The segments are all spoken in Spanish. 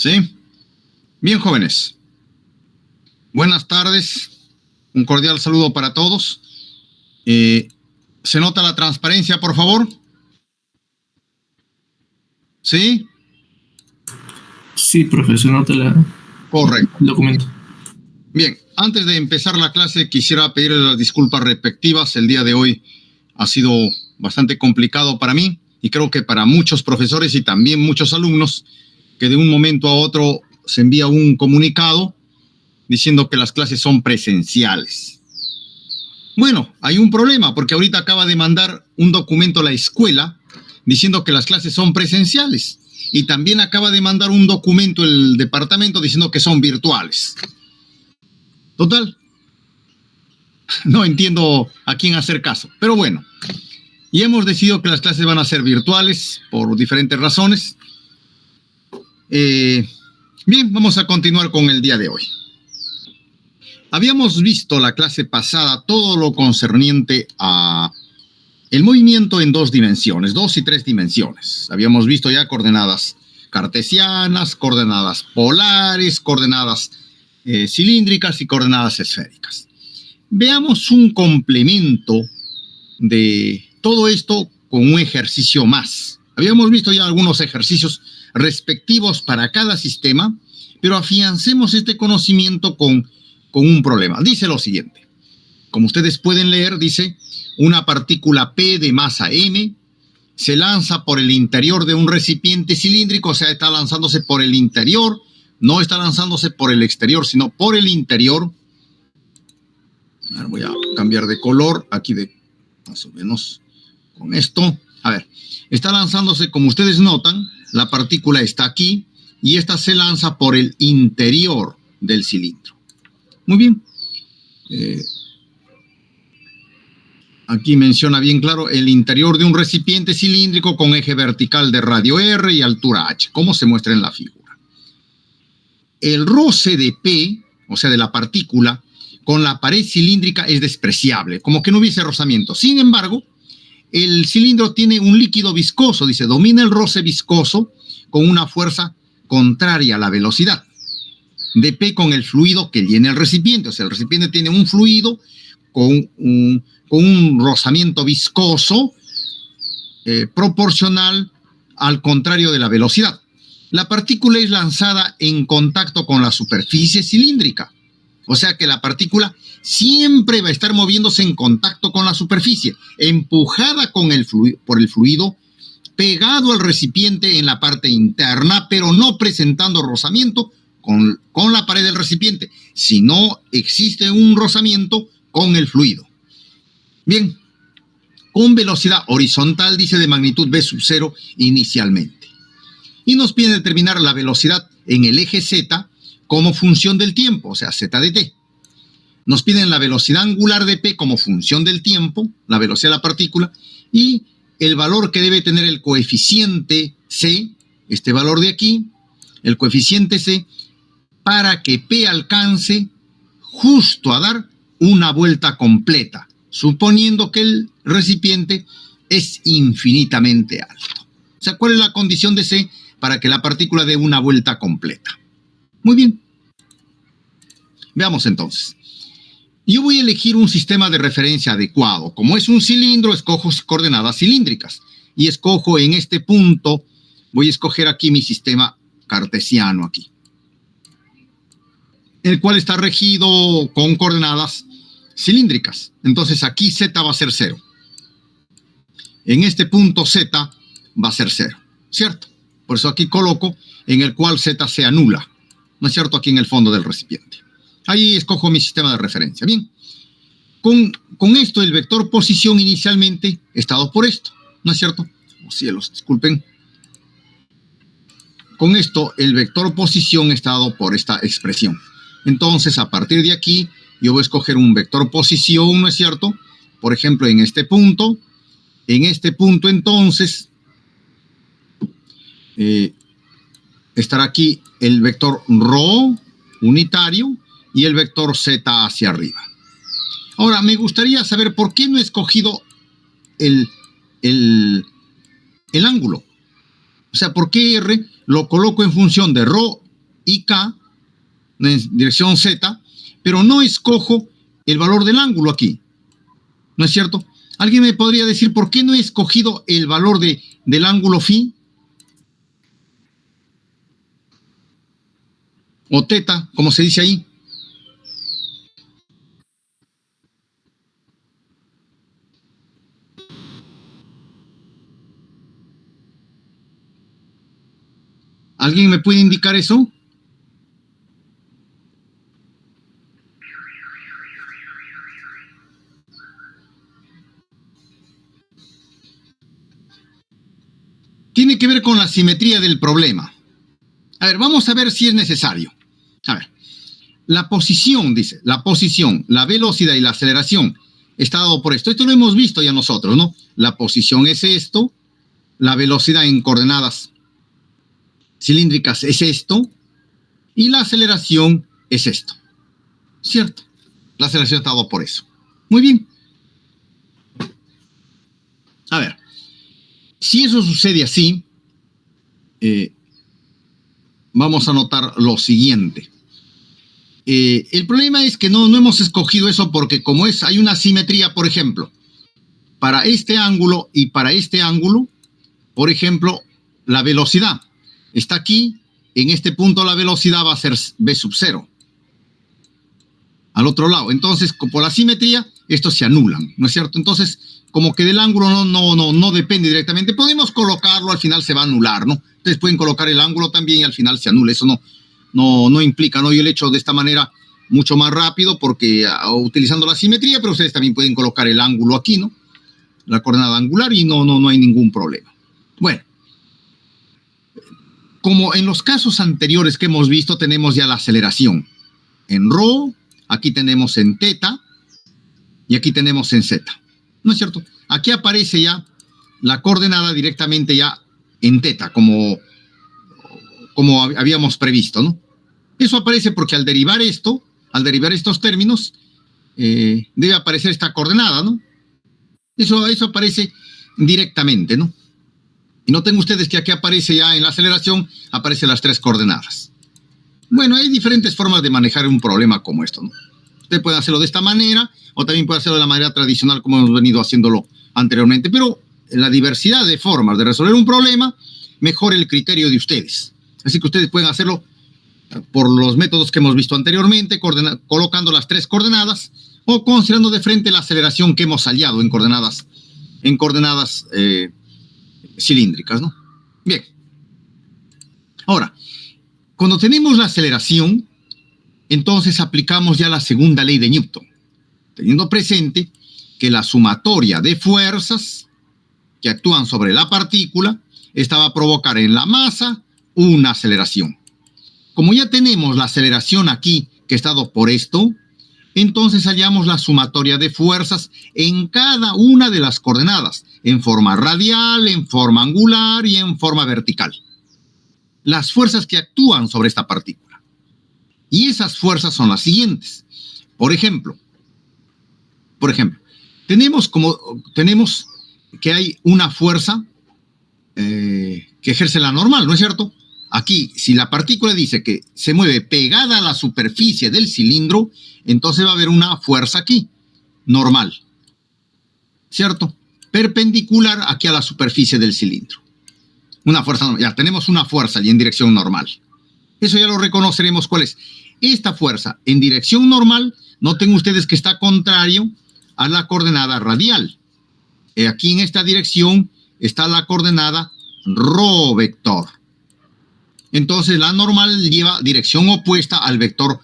¿Sí? Bien, jóvenes. Buenas tardes. Un cordial saludo para todos. ¿Se nota la transparencia, por favor? ¿Sí? Sí, profe, se nota Correcto. el documento. Bien, antes de empezar la clase quisiera pedirle las disculpas respectivas. El día de hoy ha sido bastante complicado para mí y creo que para muchos profesores y también muchos alumnos, que de un momento a otro se envía un comunicado diciendo que las clases son presenciales. Bueno, hay un problema porque ahorita acaba de mandar un documento a la escuela diciendo que las clases son presenciales y también acaba de mandar un documento el departamento diciendo que son virtuales. Total, no entiendo a quién hacer caso, pero bueno, y hemos decidido que las clases van a ser virtuales por diferentes razones. Bien, vamos a continuar con el día de hoy. Habíamos visto la clase pasada todo lo concerniente a el movimiento en dos dimensiones, 2 y 3 dimensiones. Habíamos visto ya coordenadas cartesianas, coordenadas polares, coordenadas cilíndricas y coordenadas esféricas. Veamos un complemento de todo esto con un ejercicio más. Habíamos visto ya algunos ejercicios respectivos para cada sistema, pero afiancemos este conocimiento con un problema. Dice lo siguiente. Como ustedes pueden leer, dice, una partícula P de masa M se lanza por el interior de un recipiente cilíndrico, o sea, está lanzándose por el interior, no está lanzándose por el exterior, sino por el interior. Ahora voy a cambiar de color, aquí de más o menos con esto. A ver, está lanzándose, como ustedes notan, la partícula está aquí y esta se lanza por el interior del cilindro. Muy bien. Aquí menciona bien claro el interior de un recipiente cilíndrico con eje vertical de radio R y altura H, como se muestra en la figura. El roce de P, o sea, de la partícula, con la pared cilíndrica es despreciable, como que no hubiese rozamiento. Sin embargo, el cilindro tiene un líquido viscoso, dice, domina el roce viscoso con una fuerza contraria a la velocidad de P con el fluido que llena el recipiente. O sea, el recipiente tiene un fluido con un rozamiento viscoso proporcional al contrario de la velocidad. La partícula es lanzada en contacto con la superficie cilíndrica. O sea que la partícula siempre va a estar moviéndose en contacto con la superficie, empujada por el fluido, pegado al recipiente en la parte interna, pero no presentando rozamiento con la pared del recipiente, sino existe un rozamiento con el fluido. Bien, con velocidad horizontal, dice, de magnitud v sub 0 inicialmente. Y nos pide determinar la velocidad en el eje z como función del tiempo, o sea, z de t. Nos piden la velocidad angular de p como función del tiempo, la velocidad de la partícula, y el valor que debe tener el coeficiente c, este valor de aquí, el coeficiente c, para que p alcance justo a dar una vuelta completa, suponiendo que el recipiente es infinitamente alto. O sea, ¿cuál es la condición de C para que la partícula dé una vuelta completa? Muy bien. Veamos entonces. Yo voy a elegir un sistema de referencia adecuado. Como es un cilindro, escojo coordenadas cilíndricas. Y escojo en este punto, voy a escoger aquí mi sistema cartesiano aquí, el cual está regido con coordenadas cilíndricas. Entonces aquí z va a ser 0. En este punto z va a ser 0, ¿cierto? Por eso aquí coloco en el cual z se anula, ¿no es cierto? Aquí en el fondo del recipiente. Ahí escojo mi sistema de referencia. Bien, con esto el vector posición inicialmente está dado por esto, ¿no es cierto? Oh, cielos, disculpen. Con esto el vector posición está dado por esta expresión. Entonces, a partir de aquí, yo voy a escoger un vector posición, ¿no es cierto? Por ejemplo, en este punto. En este punto, entonces, estará aquí el vector ρ unitario y el vector z hacia arriba. Ahora, me gustaría saber por qué no he escogido el ángulo. O sea, ¿por qué R lo coloco en función de ρ y K, en dirección Z, pero no escojo el valor del ángulo aquí, ¿no es cierto? ¿Alguien me podría decir por qué no he escogido el valor del ángulo phi? O teta, como se dice ahí. ¿Alguien me puede indicar eso? Tiene que ver con la simetría del problema. A ver, vamos a ver si es necesario. A ver, la posición, dice, la posición, la velocidad y la aceleración está dado por esto. Esto lo hemos visto ya nosotros, ¿no? La posición es esto, la velocidad en coordenadas cilíndricas es esto, y la aceleración es esto. ¿Cierto? La aceleración está dado por eso. Muy bien. A ver, si eso sucede así, vamos a notar lo siguiente. El problema es que no hemos escogido eso porque como hay una simetría, por ejemplo, para este ángulo y para este ángulo, por ejemplo, la velocidad está aquí, en este punto la velocidad va a ser v sub 0. Al otro lado. Entonces, por la simetría, estos se anulan, ¿no es cierto? Entonces, como que del ángulo no depende directamente, podemos colocarlo, al final se va a anular, ¿no? Ustedes pueden colocar el ángulo también y al final se anula. Eso no implica, ¿no? Yo lo he hecho de esta manera mucho más rápido porque utilizando la simetría, pero ustedes también pueden colocar el ángulo aquí, ¿no? La coordenada angular y no hay ningún problema. Bueno, como en los casos anteriores que hemos visto, tenemos ya la aceleración en rho, aquí tenemos en teta y aquí tenemos en z. ¿No es cierto? Aquí aparece ya la coordenada directamente ya en teta, como habíamos previsto, ¿no? Eso aparece porque al derivar estos términos, debe aparecer esta coordenada, ¿no? Eso aparece directamente, ¿no? Y noten ustedes que aquí aparece ya en la aceleración, aparecen las 3 coordenadas. Bueno, hay diferentes formas de manejar un problema como esto, ¿no? Usted puede hacerlo de esta manera, o también puede hacerlo de la manera tradicional como hemos venido haciéndolo anteriormente, pero en la diversidad de formas de resolver un problema, mejor el criterio de ustedes. Así que ustedes pueden hacerlo por los métodos que hemos visto anteriormente, colocando las 3 coordenadas, o considerando de frente la aceleración que hemos hallado en coordenadas cilíndricas, ¿no? Bien. Ahora, cuando tenemos la aceleración, entonces aplicamos ya la segunda ley de Newton, teniendo presente que la sumatoria de fuerzas que actúan sobre la partícula, esta va a provocar en la masa una aceleración. Como ya tenemos la aceleración aquí, que está dado por esto, entonces hallamos la sumatoria de fuerzas en cada una de las coordenadas, en forma radial, en forma angular y en forma vertical. Las fuerzas que actúan sobre esta partícula. Y esas fuerzas son las siguientes. Por ejemplo, tenemos que hay una fuerza que ejerce la normal, ¿no es cierto? Aquí, si la partícula dice que se mueve pegada a la superficie del cilindro, entonces va a haber una fuerza aquí, normal, ¿cierto? Perpendicular aquí a la superficie del cilindro. Una fuerza normal. Ya tenemos una fuerza allí en dirección normal. Eso ya lo reconoceremos cuál es. Esta fuerza en dirección normal, noten ustedes que está contrario a la coordenada radial. Aquí en esta dirección está la coordenada rho vector. Entonces la normal lleva dirección opuesta al vector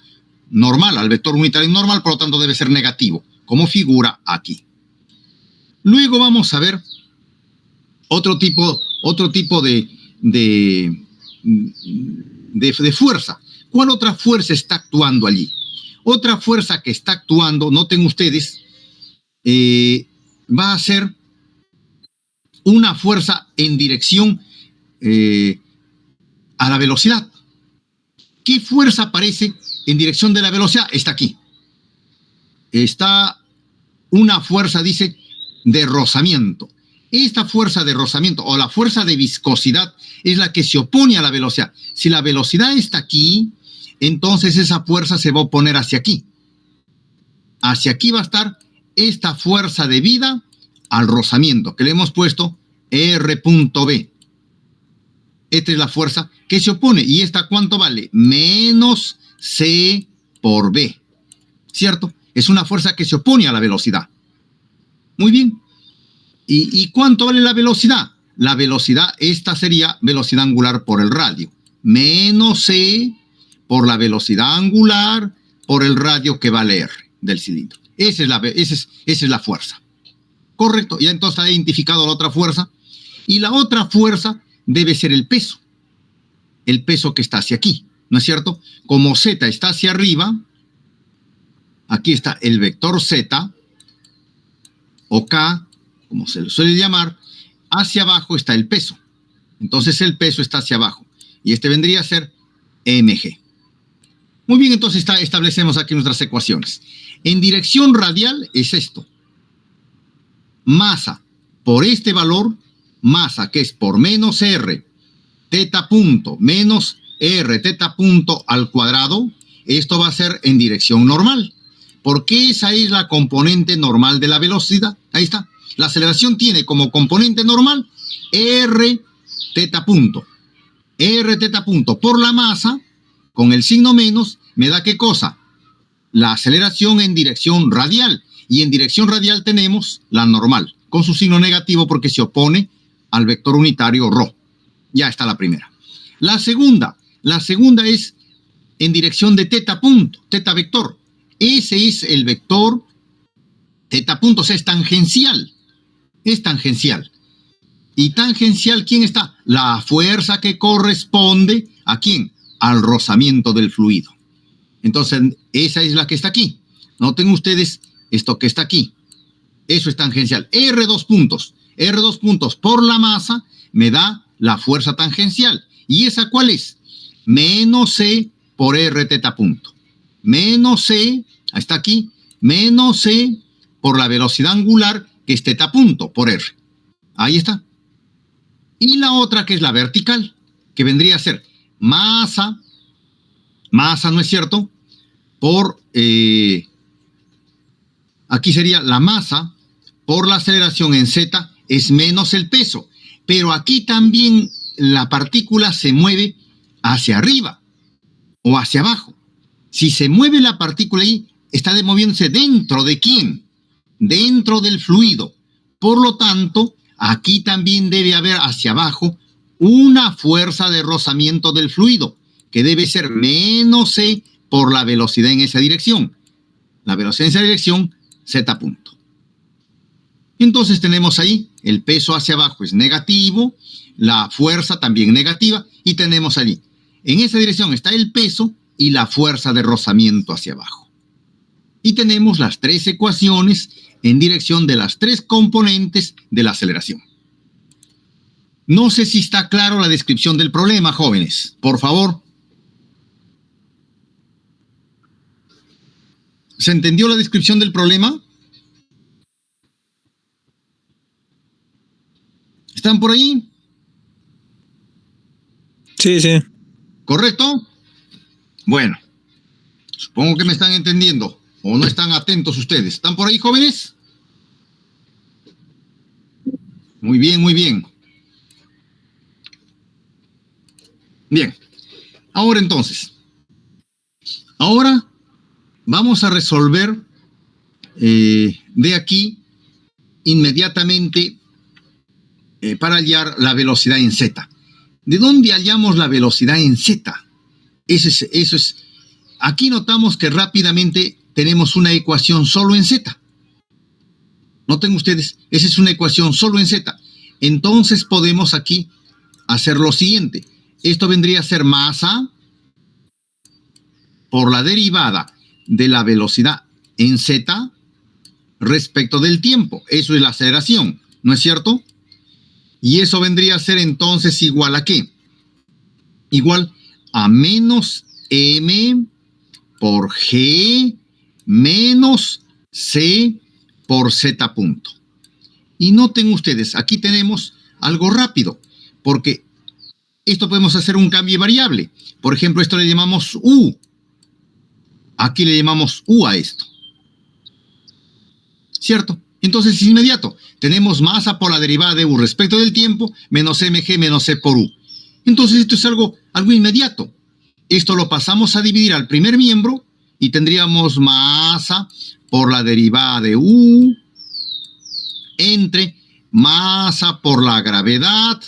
normal, al vector unitario normal, por lo tanto debe ser negativo, como figura aquí. Luego vamos a ver otro tipo de fuerza. ¿Cuál otra fuerza está actuando allí? Otra fuerza que está actuando, noten ustedes, va a ser una fuerza en dirección a la velocidad. ¿Qué fuerza aparece en dirección de la velocidad? Está aquí. Está una fuerza, dice, de rozamiento. Esta fuerza de rozamiento o la fuerza de viscosidad es la que se opone a la velocidad. Si la velocidad está aquí, entonces esa fuerza se va a oponer hacia aquí. Hacia aquí va a estar esta fuerza debida al rozamiento, que le hemos puesto R.B. Esta es la fuerza que se opone. ¿Y esta cuánto vale? Menos C por B. ¿Cierto? Es una fuerza que se opone a la velocidad. Muy bien. ¿Y cuánto vale la velocidad? La velocidad, esta sería velocidad angular por el radio. Menos C por la velocidad angular por el radio que vale R del cilindro. Esa es la fuerza. Correcto. Ya entonces ha identificado la otra fuerza. Y la otra fuerza debe ser el peso. El peso que está hacia aquí. ¿No es cierto? Como Z está hacia arriba, aquí está el vector Z, o K, como se le suele llamar, hacia abajo está el peso. Entonces el peso está hacia abajo. Y este vendría a ser mg. Muy bien, entonces establecemos aquí nuestras ecuaciones. En dirección radial es esto. Masa por este valor, masa que es por menos R, teta punto, menos R, teta punto al cuadrado. Esto va a ser en dirección normal. Porque esa es la componente normal de la velocidad. Ahí está. La aceleración tiene como componente normal R teta punto. R teta punto por la masa, con el signo menos, me da ¿qué cosa? La aceleración en dirección radial. Y en dirección radial tenemos la normal, con su signo negativo porque se opone al vector unitario ρ. Ya está la primera. La segunda es en dirección de teta punto, teta vector. Ese es el vector teta punto, o sea, es tangencial. Es tangencial. ¿Y tangencial quién está? La fuerza que corresponde ¿a quién? Al rozamiento del fluido. Entonces, esa es la que está aquí. Noten ustedes esto que está aquí. Eso es tangencial. R2 puntos. R2 puntos por la masa me da la fuerza tangencial. ¿Y esa cuál es? Menos C por R teta punto. Menos C, está aquí, menos C por la velocidad angular que es teta punto por R. Ahí está. Y la otra que es la vertical, que vendría a ser masa, ¿no es cierto? Por, aquí sería la masa por la aceleración en Z es menos el peso. Pero aquí también la partícula se mueve hacia arriba o hacia abajo. Si se mueve la partícula ahí, está moviéndose dentro de ¿quién? Dentro del fluido. Por lo tanto, aquí también debe haber hacia abajo una fuerza de rozamiento del fluido, que debe ser menos C por la velocidad en esa dirección. La velocidad en esa dirección, Z punto. Entonces tenemos ahí el peso hacia abajo es negativo, la fuerza también negativa, y tenemos allí, en esa dirección está el peso y la fuerza de rozamiento hacia abajo. Y tenemos las tres ecuaciones en dirección de las tres componentes de la aceleración. No sé si está claro la descripción del problema, jóvenes. Por favor. ¿Se entendió la descripción del problema? ¿Están por ahí? Sí, sí. ¿Correcto? Bueno, supongo que me están entendiendo o no están atentos ustedes. ¿Están por ahí, jóvenes? Muy bien, muy bien. Bien, ahora entonces, vamos a resolver de aquí inmediatamente para hallar la velocidad en Z. ¿De dónde hallamos la velocidad en Z? Eso es. Aquí notamos que rápidamente tenemos una ecuación solo en Z. Noten ustedes, esa es una ecuación solo en Z. Entonces podemos aquí hacer lo siguiente. Esto vendría a ser masa por la derivada de la velocidad en Z respecto del tiempo. Eso es la aceleración, ¿no es cierto? Y eso vendría a ser entonces igual a ¿qué? Igual a menos M por G menos C por Z punto. Y noten ustedes, aquí tenemos algo rápido, porque esto podemos hacer un cambio de variable. Por ejemplo, esto le llamamos U. Aquí le llamamos U a esto. ¿Cierto? Entonces es inmediato. Tenemos masa por la derivada de U respecto del tiempo, menos mg menos c por U. Entonces esto es algo inmediato. Esto lo pasamos a dividir al primer miembro y tendríamos masa por la derivada de U entre masa por la gravedad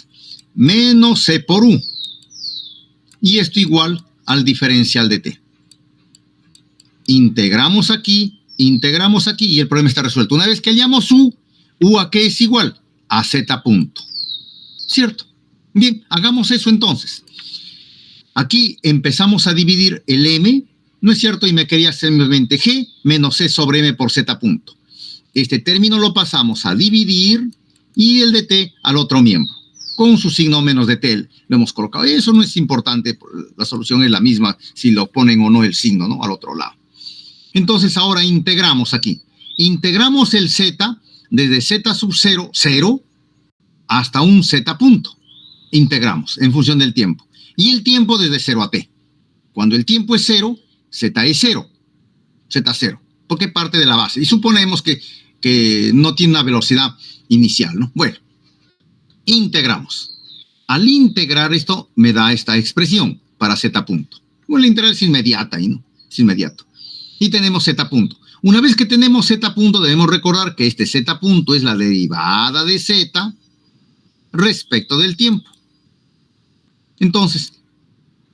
menos c por U. Y esto igual al diferencial de T. Integramos aquí y el problema está resuelto. Una vez que hallamos U a qué es igual? A Z punto. ¿Cierto? Bien, hagamos eso entonces. Aquí empezamos a dividir el M, ¿no es cierto? Y me quería simplemente G menos C sobre M por Z punto. Este término lo pasamos a dividir y el de T al otro miembro, con su signo menos de T. Lo hemos colocado. Eso no es importante, la solución es la misma si lo ponen o no el signo, ¿no? Al otro lado. Entonces ahora integramos aquí. Integramos el Z desde Z sub 0, 0, hasta un Z punto. Integramos en función del tiempo. Y el tiempo desde 0 a T. Cuando el tiempo es 0, Z es 0. Z0, porque parte de la base. Y suponemos que no tiene una velocidad inicial, ¿no? Bueno, integramos. Al integrar esto, me da esta expresión para Z punto. Bueno, la integral es inmediata, ¿no? Es inmediato. Y tenemos Z punto. Una vez que tenemos Z punto, debemos recordar que este Z punto es la derivada de Z respecto del tiempo. Entonces,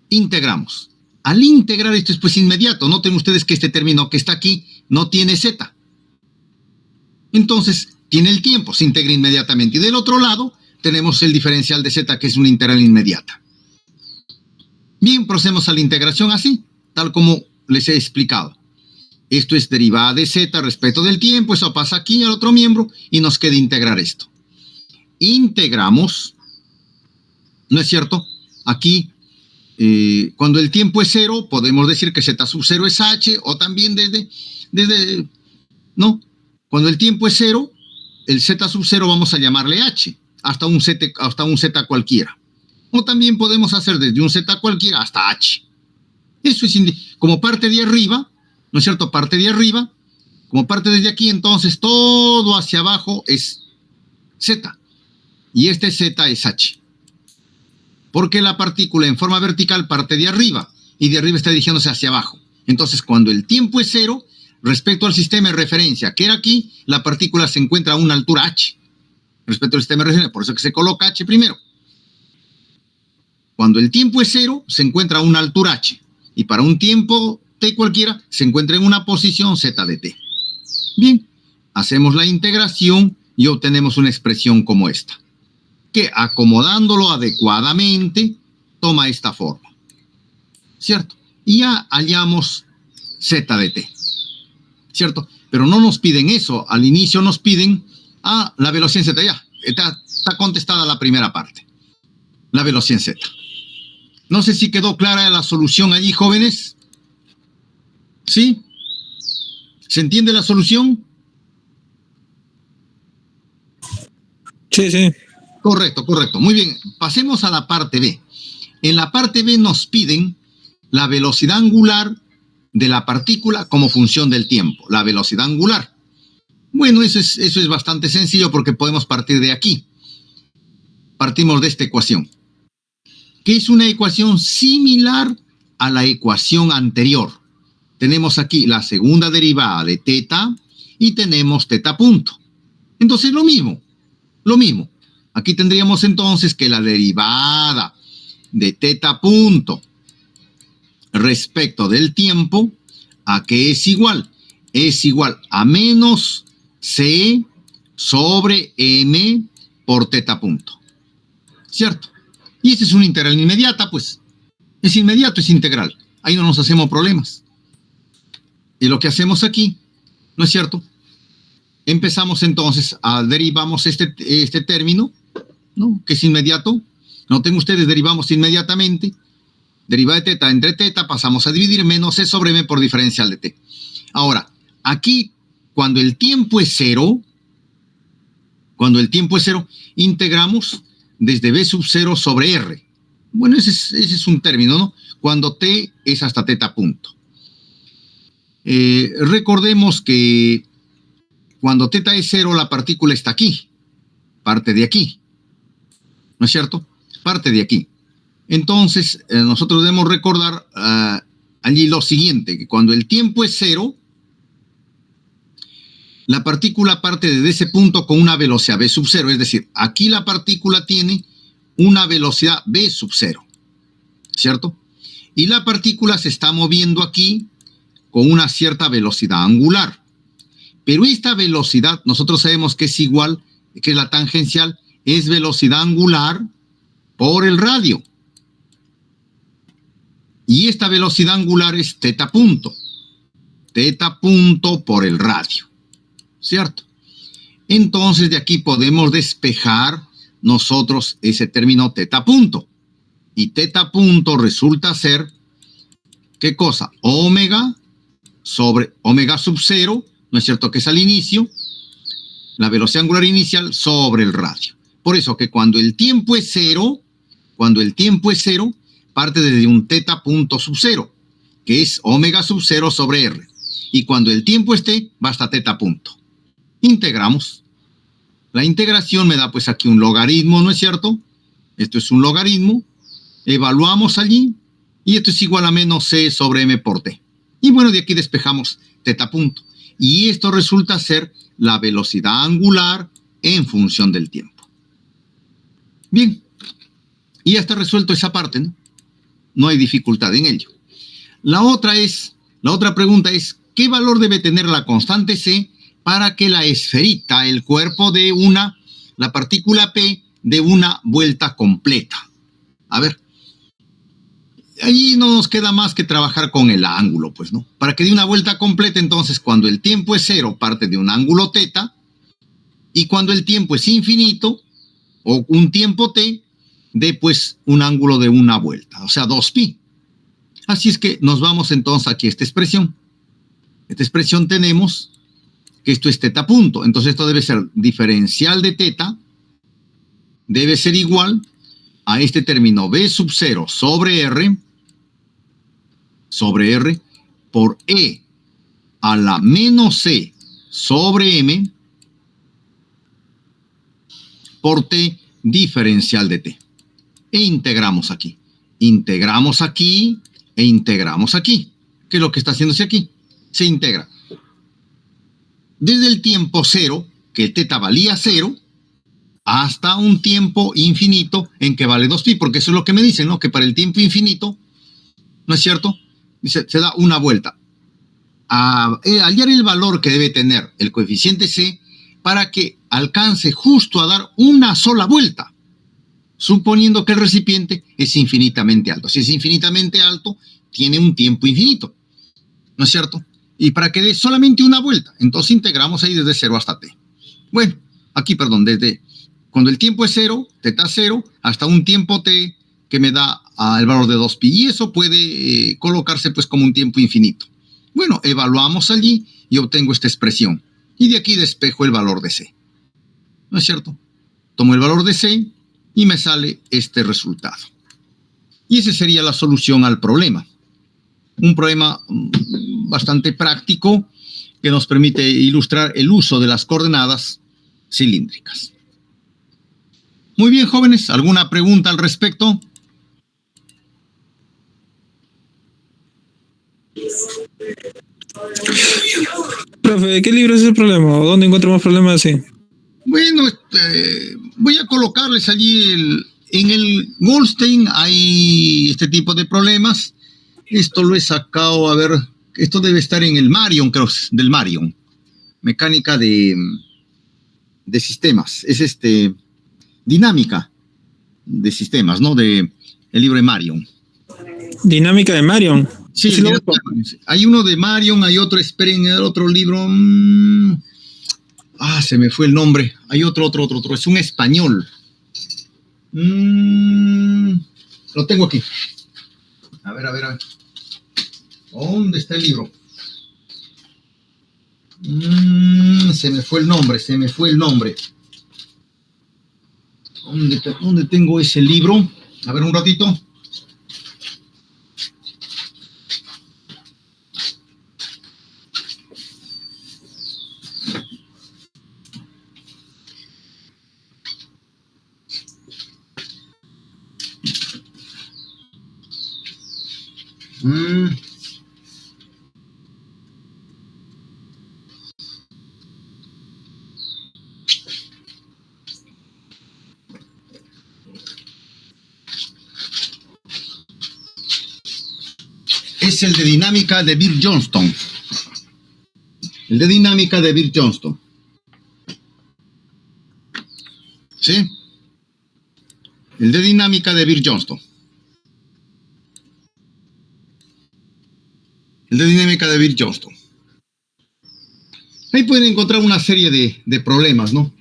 integramos. Al integrar esto es pues inmediato. Noten ustedes que este término que está aquí no tiene Z. Entonces, tiene el tiempo, se integra inmediatamente. Y del otro lado, tenemos el diferencial de Z, que es una integral inmediata. Bien, procedemos a la integración así, tal como les he explicado. Esto es derivada de Z respecto del tiempo, eso pasa aquí al otro miembro y nos queda integrar esto. Integramos, ¿no es cierto? Aquí, cuando el tiempo es 0, podemos decir que Z sub 0 es H, o también ¿no? Cuando el tiempo es 0, el Z sub 0 vamos a llamarle H, hasta un Z cualquiera. O también podemos hacer desde un Z cualquiera hasta H. Eso es como parte de arriba, ¿no es cierto? Parte de arriba, como parte desde aquí, entonces todo hacia abajo es Z. Y este Z es H. Porque la partícula en forma vertical parte de arriba y de arriba está dirigiéndose hacia abajo. Entonces, cuando el tiempo es 0, respecto al sistema de referencia, que era aquí, la partícula se encuentra a una altura H. Respecto al sistema de referencia, por eso que se coloca H primero. Cuando el tiempo es 0, se encuentra a una altura H. Y para un tiempo T cualquiera, se encuentra en una posición Z de T. Bien, hacemos la integración y obtenemos una expresión como esta, que acomodándolo adecuadamente, toma esta forma. ¿Cierto? Y ya hallamos Z de T. ¿Cierto? Pero no nos piden eso. Al inicio nos piden la velocidad en Z. Ya, está contestada la primera parte. La velocidad en Z. No sé si quedó clara la solución allí, jóvenes. ¿Sí? ¿Se entiende la solución? Sí, sí. Correcto, correcto. Muy bien. Pasemos a la parte B. En la parte B nos piden la velocidad angular de la partícula como función del tiempo. La velocidad angular. Bueno, eso es bastante sencillo porque podemos partir de aquí. Partimos de esta ecuación, que es una ecuación similar a la ecuación anterior. Tenemos aquí la segunda derivada de teta y tenemos teta punto. Entonces lo mismo. Aquí tendríamos entonces que la derivada de teta punto respecto del tiempo, ¿a qué es igual? Es igual a menos C sobre M por teta punto. ¿Cierto? Y esta es una integral inmediata, pues. Es inmediato, es integral. Ahí no nos hacemos problemas. Y lo que hacemos aquí, ¿no es cierto? Empezamos entonces derivamos este término, ¿no? Que es inmediato. Noten ustedes, derivamos inmediatamente. Derivada de teta entre teta, pasamos a dividir menos C sobre M por diferencial de T. Ahora, aquí, cuando el tiempo es 0, Cuando el tiempo es cero, integramos desde B sub 0 sobre R. Bueno, ese es un término, ¿no? Cuando t es hasta teta punto. Recordemos que cuando teta es cero, la partícula está aquí, parte de aquí, ¿no es cierto? Parte de aquí. Entonces, nosotros debemos recordar allí lo siguiente, que cuando el tiempo es cero, la partícula parte desde ese punto con una velocidad v sub 0, es decir, aquí la partícula tiene una velocidad v sub 0, ¿cierto? Y la partícula se está moviendo aquí con una cierta velocidad angular. Pero esta velocidad, nosotros sabemos que es igual, que la tangencial es velocidad angular por el radio. Y esta velocidad angular es teta punto por el radio, ¿cierto? Entonces de aquí podemos despejar nosotros ese término teta punto. Y teta punto resulta ser, ¿qué cosa? Omega sobre omega sub 0, ¿no es cierto? Que es al inicio, la velocidad angular inicial sobre el radio. Por eso que cuando el tiempo es cero, parte desde un teta punto sub 0, que es omega sub 0 sobre R. Y cuando el tiempo esté, va hasta teta punto. Integramos. La integración me da pues aquí un logaritmo, ¿no es cierto? Esto es un logaritmo. Evaluamos allí y esto es igual a menos c sobre m por t. Y bueno, de aquí despejamos teta punto. Y esto resulta ser la velocidad angular en función del tiempo. Bien, y ya está resuelto esa parte, ¿no? No hay dificultad en ello. La otra pregunta es, ¿qué valor debe tener la constante c para que la esferita, el cuerpo de la partícula P, dé una vuelta completa? A ver, ahí no nos queda más que trabajar con el ángulo, pues, ¿no? Para que dé una vuelta completa, entonces, cuando el tiempo es cero, parte de un ángulo teta, y cuando el tiempo es infinito, o un tiempo t, dé, pues, un ángulo de una vuelta, o sea, 2pi. Así es que nos vamos entonces aquí a esta expresión. Esta expresión tenemos que esto es teta punto, entonces esto debe ser diferencial de teta, debe ser igual a este término v sub 0 sobre r por e a la menos c sobre m por t diferencial de t. E integramos aquí e integramos aquí. ¿Qué es lo que está haciéndose aquí? Se integra desde el tiempo cero, que el teta valía 0, hasta un tiempo infinito en que vale 2pi, porque eso es lo que me dicen, ¿no? Que para el tiempo infinito, ¿no es cierto? Dice, se da una vuelta. A hallar el valor que debe tener el coeficiente c para que alcance justo a dar una sola vuelta, suponiendo que el recipiente es infinitamente alto. Si es infinitamente alto, tiene un tiempo infinito, ¿no es cierto? Y para que dé solamente una vuelta, entonces integramos ahí desde 0 hasta t. Bueno, aquí, perdón, desde cuando el tiempo es 0, teta 0, hasta un tiempo t que me da el valor de 2pi. Y eso puede colocarse pues como un tiempo infinito. Bueno, evaluamos allí y obtengo esta expresión. Y de aquí despejo el valor de c, ¿no es cierto? Tomo el valor de c y me sale este resultado. Y esa sería la solución al problema. Un problema bastante práctico que nos permite ilustrar el uso de las coordenadas cilíndricas. Muy bien, jóvenes, ¿alguna pregunta al respecto? Profe, ¿de qué libro es el problema? ¿O dónde encuentro más problemas así? Bueno, voy a colocarles allí en el Goldstein hay este tipo de problemas. Esto lo he sacado, a ver, esto debe estar en el Marion, creo, del Marion. Mecánica de sistemas. Es dinámica de sistemas, ¿no? El libro de Marion. Dinámica de Marion. Sí, ¿Sí hay uno de Marion, hay otro, esperen, el otro libro. Se me fue el nombre. Hay otro. Es un español. Lo tengo aquí. A ver. ¿Dónde está el libro? Se me fue el nombre. ¿Dónde tengo ese libro? A ver, un ratito. Es el de dinámica de Bill Johnston. El de dinámica de Bill Johnston. ¿Sí? El de dinámica de Bill Johnston. El de dinámica de Bill Johnston. Ahí pueden encontrar una serie de problemas, ¿no?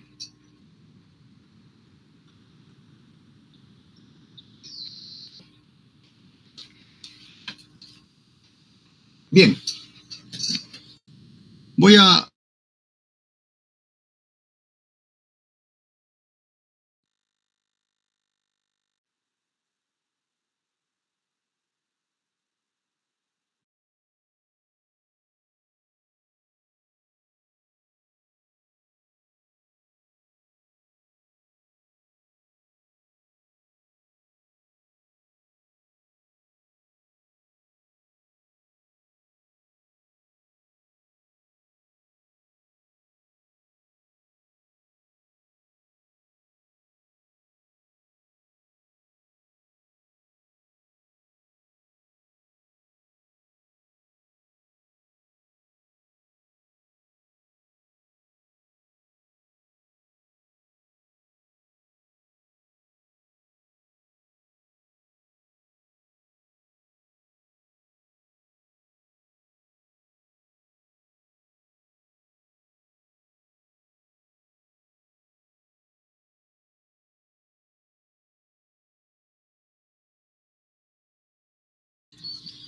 Bien. Voy a...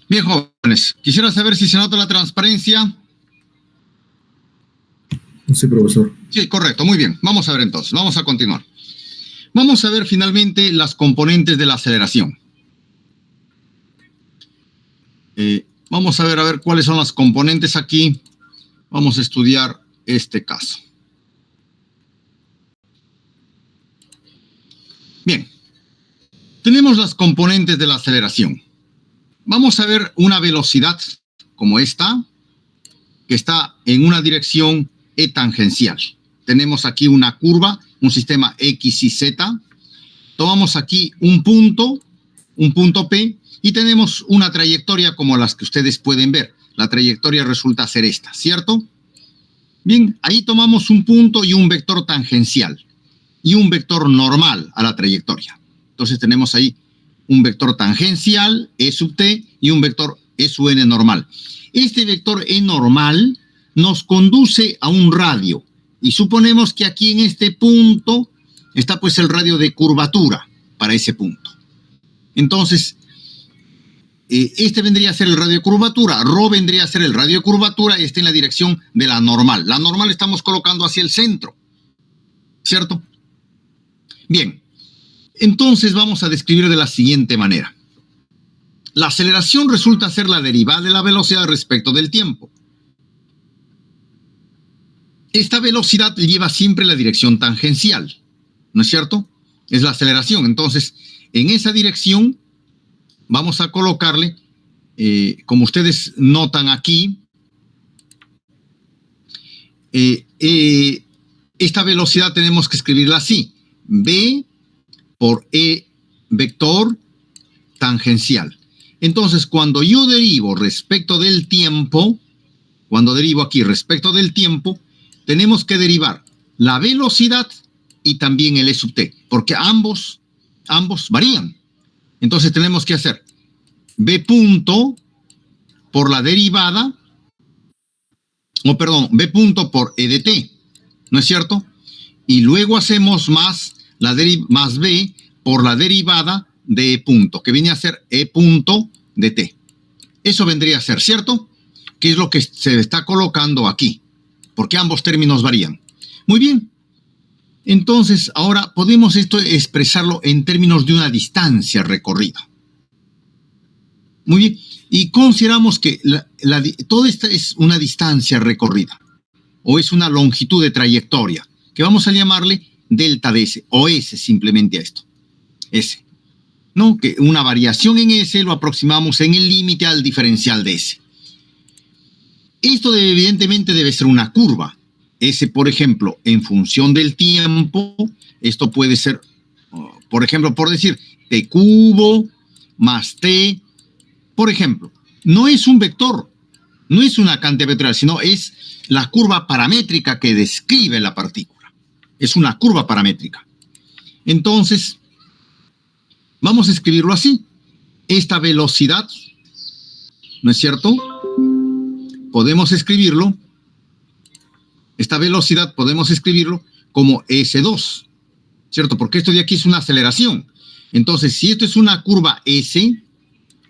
Bien, jóvenes. Quisiera saber si se nota la transparencia. Sí, profesor. Sí, correcto. Muy bien. Vamos a ver entonces. Vamos a continuar. Vamos a ver finalmente las componentes de la aceleración. Vamos a ver cuáles son las componentes aquí. Vamos a estudiar este caso. Bien. Tenemos las componentes de la aceleración. Vamos a ver una velocidad como esta, que está en una dirección E tangencial. Tenemos aquí una curva, un sistema X y Z. Tomamos aquí un punto P, y tenemos una trayectoria como las que ustedes pueden ver. La trayectoria resulta ser esta, ¿cierto? Bien, ahí tomamos un punto y un vector tangencial y un vector normal a la trayectoria. Entonces tenemos ahí un vector tangencial, E sub t, y un vector E sub n normal. Este vector E normal nos conduce a un radio. Y suponemos que aquí en este punto está pues el radio de curvatura para ese punto. Entonces, este vendría a ser el radio de curvatura. Rho vendría a ser el radio de curvatura y está en la dirección de la normal. La normal estamos colocando hacia el centro, ¿cierto? Bien. Entonces vamos a describir de la siguiente manera. La aceleración resulta ser la derivada de la velocidad respecto del tiempo. Esta velocidad lleva siempre la dirección tangencial, ¿no es cierto? Es la aceleración. Entonces, en esa dirección vamos a colocarle, como ustedes notan aquí, esta velocidad tenemos que escribirla así. V por E vector tangencial. Entonces, cuando yo derivo respecto del tiempo, cuando derivo aquí respecto del tiempo, tenemos que derivar la velocidad y también el E sub t, porque ambos varían. Entonces tenemos que hacer V punto por la derivada, V punto por E de t, ¿no es cierto? Y luego hacemos más B por la derivada de E punto, que viene a ser E punto de t. Eso vendría a ser, ¿cierto? Que es lo que se está colocando aquí, porque ambos términos varían. Muy bien. Entonces, ahora podemos esto expresarlo en términos de una distancia recorrida. Muy bien. Y consideramos que toda esta es una distancia recorrida, o es una longitud de trayectoria, que vamos a llamarle delta de S, o S simplemente a esto. S. ¿No? Que una variación en S lo aproximamos en el límite al diferencial de S. Esto evidentemente debe ser una curva. S, por ejemplo, en función del tiempo, esto puede ser, por ejemplo, por decir, t cubo más t. Por ejemplo, no es un vector, no es una cantidad vectorial, sino es la curva paramétrica que describe la partícula. Es una curva paramétrica. Entonces, vamos a escribirlo así. Esta velocidad, ¿no es cierto? Podemos escribirlo, esta velocidad podemos escribirlo como S2, ¿cierto? Porque esto de aquí es una aceleración. Entonces, si esto es una curva S,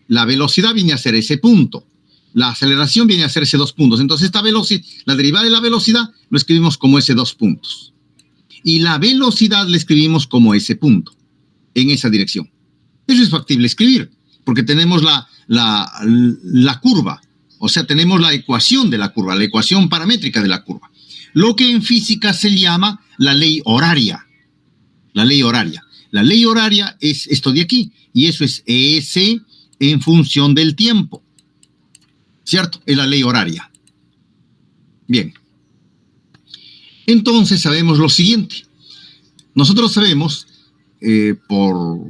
la velocidad viene a ser ese punto. La aceleración viene a ser ese 2 puntos. Entonces, esta velocidad, la derivada de la velocidad, lo escribimos como ese 2 puntos. Y la velocidad la escribimos como ese punto, en esa dirección. Eso es factible escribir, porque tenemos la curva. O sea, tenemos la ecuación de la curva, la ecuación paramétrica de la curva. Lo que en física se llama la ley horaria. La ley horaria. La ley horaria es esto de aquí, y eso es S en función del tiempo. ¿Cierto? Es la ley horaria. Bien. Entonces sabemos lo siguiente. Nosotros sabemos, por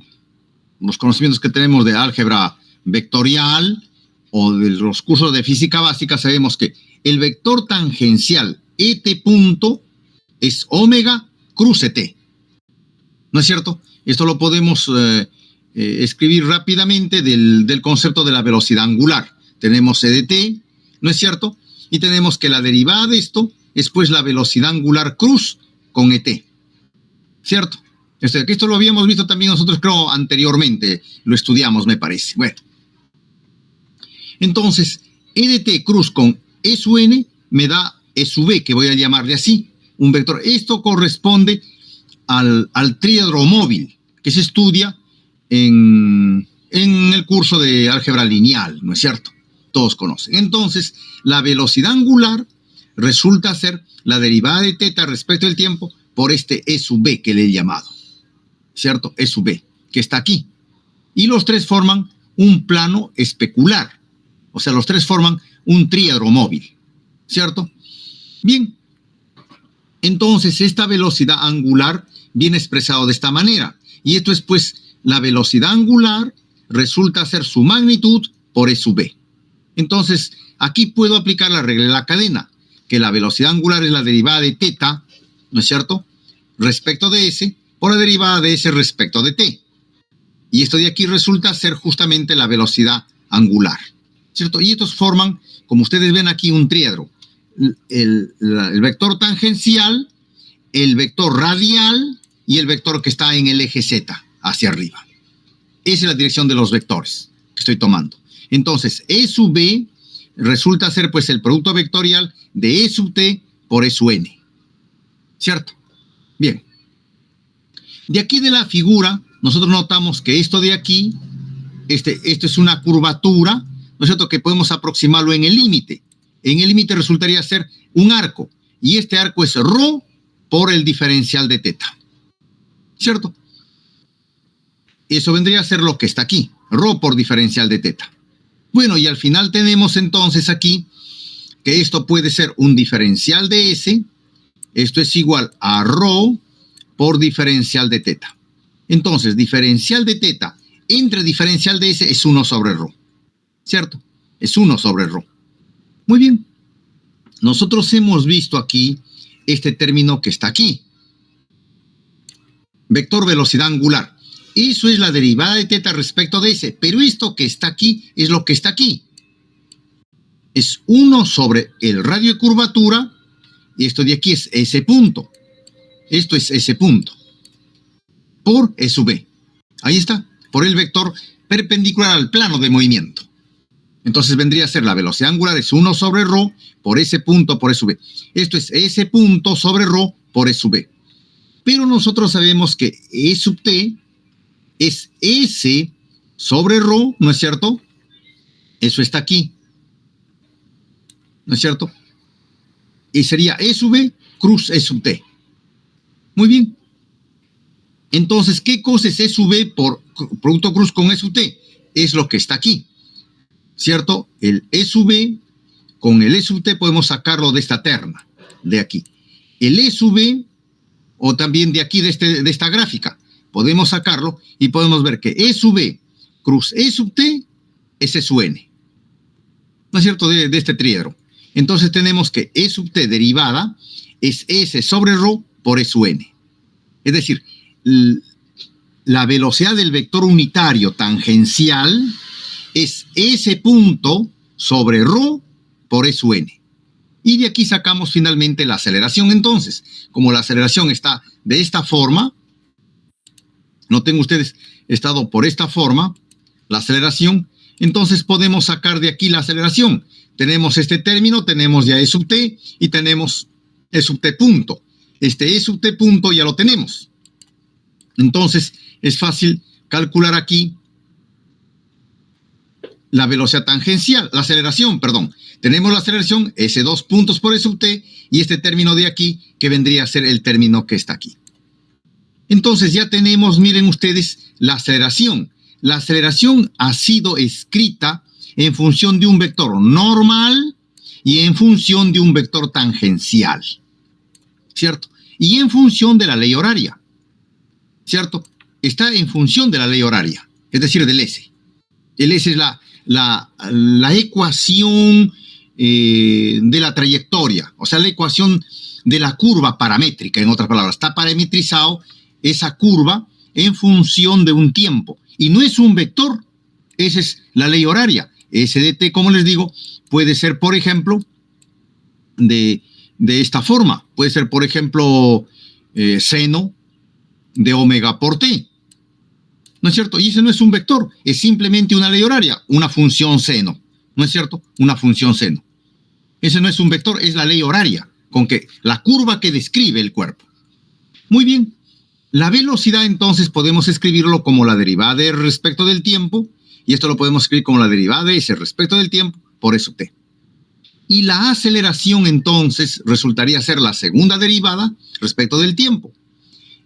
los conocimientos que tenemos de álgebra vectorial o de los cursos de física básica, sabemos que el vector tangencial ET punto es omega cruce T. ¿No es cierto? Esto lo podemos escribir rápidamente del concepto de la velocidad angular. Tenemos E de T, ¿no es cierto? Y tenemos que la derivada de esto es pues la velocidad angular cruz con ET. ¿Cierto? Esto lo habíamos visto también nosotros, creo, anteriormente. Lo estudiamos, me parece. Bueno. Entonces, E de T cruz con E sub n me da E sub b, que voy a llamarle así, un vector. Esto corresponde al tríedro móvil, que se estudia en el curso de álgebra lineal, ¿no es cierto? Todos conocen. Entonces, la velocidad angular resulta ser la derivada de teta respecto al tiempo por este E sub b que le he llamado, ¿cierto? E sub b, que está aquí. Y los tres forman un plano especular. O sea, los tres forman un tríedro móvil, ¿cierto? Bien. Entonces, esta velocidad angular viene expresado de esta manera. Y esto es, pues, la velocidad angular resulta ser su magnitud por E sub b. Entonces, aquí puedo aplicar la regla de la cadena, que la velocidad angular es la derivada de teta, ¿no es cierto?, respecto de S, por la derivada de S respecto de T. Y esto de aquí resulta ser justamente la velocidad angular, ¿cierto? Y estos forman, como ustedes ven aquí, un tríedro. El vector tangencial, el vector radial y el vector que está en el eje Z, hacia arriba. Esa es la dirección de los vectores que estoy tomando. Entonces, E sub b resulta ser pues el producto vectorial de E sub t por E sub n. ¿Cierto? Bien. De aquí de la figura, nosotros notamos que esto de aquí, esto es una curvatura, ¿no es cierto?, que podemos aproximarlo en el límite. En el límite resultaría ser un arco, y este arco es ρ por el diferencial de teta. ¿Cierto? Eso vendría a ser lo que está aquí, ρ por diferencial de teta. Bueno, y al final tenemos entonces aquí que esto puede ser un diferencial de S, esto es igual a ρ por diferencial de teta. Entonces, diferencial de teta entre diferencial de S es 1 sobre ρ. ¿Cierto? Es 1 sobre ρ. Muy bien. Nosotros hemos visto aquí este término que está aquí. Vector velocidad angular. Eso es la derivada de teta respecto de S. Pero esto que está aquí es lo que está aquí. Es 1 sobre el radio de curvatura. Y esto de aquí es S punto. Esto es S punto. Por E sub b. Ahí está. Por el vector perpendicular al plano de movimiento. Entonces vendría a ser la velocidad angular es 1 sobre ρ por S punto por E sub b. Esto es S punto sobre ρ por E sub b. Pero nosotros sabemos que E sub t es S sobre ρ, ¿no es cierto? Eso está aquí, ¿no es cierto? Y sería E sub B cruz E sub t. Muy bien. Entonces, ¿qué cosa es E sub B por producto cruz con E sub t? Es lo que está aquí, ¿cierto? El E sub B con el E sub t podemos sacarlo de esta terna, de aquí. El E sub B, o también de aquí, de esta gráfica, podemos sacarlo y podemos ver que E sub B cruz E sub t es E sub n, ¿no es cierto? De este tríedro. Entonces tenemos que E sub t derivada es S sobre ρ por E sub n. Es decir, la velocidad del vector unitario tangencial es S punto sobre ρ por E sub n. Y de aquí sacamos finalmente la aceleración. Entonces, como la aceleración está de esta forma, noten ustedes, estado por esta forma, la aceleración, entonces podemos sacar de aquí la aceleración. Tenemos este término, tenemos ya E sub t y tenemos E sub t punto. Este E sub t punto ya lo tenemos. Entonces, es fácil calcular aquí la velocidad tangencial, la aceleración, perdón. Tenemos la aceleración, S2 puntos por E sub t, y este término de aquí, que vendría a ser el término que está aquí. Entonces ya tenemos, miren ustedes, la aceleración. La aceleración ha sido escrita en función de un vector normal y en función de un vector tangencial, ¿cierto? Y en función de la ley horaria, ¿cierto? Está en función de la ley horaria, es decir, del S. El S es la ecuación de la trayectoria, o sea, la ecuación de la curva paramétrica, en otras palabras. Está parametrizado esa curva en función de un tiempo. Y no es un vector, esa es la ley horaria. S de t, como les digo, puede ser, por ejemplo, de esta forma. Puede ser, por ejemplo, seno de omega por t. ¿No es cierto? Y ese no es un vector, es simplemente una ley horaria, una función seno. ¿No es cierto? Una función seno. Ese no es un vector, es la ley horaria, con que la curva que describe el cuerpo. Muy bien. La velocidad, entonces, podemos escribirlo como la derivada de respecto del tiempo, y esto lo podemos escribir como la derivada de S respecto del tiempo por E sub t. Y la aceleración, entonces, resultaría ser la segunda derivada respecto del tiempo.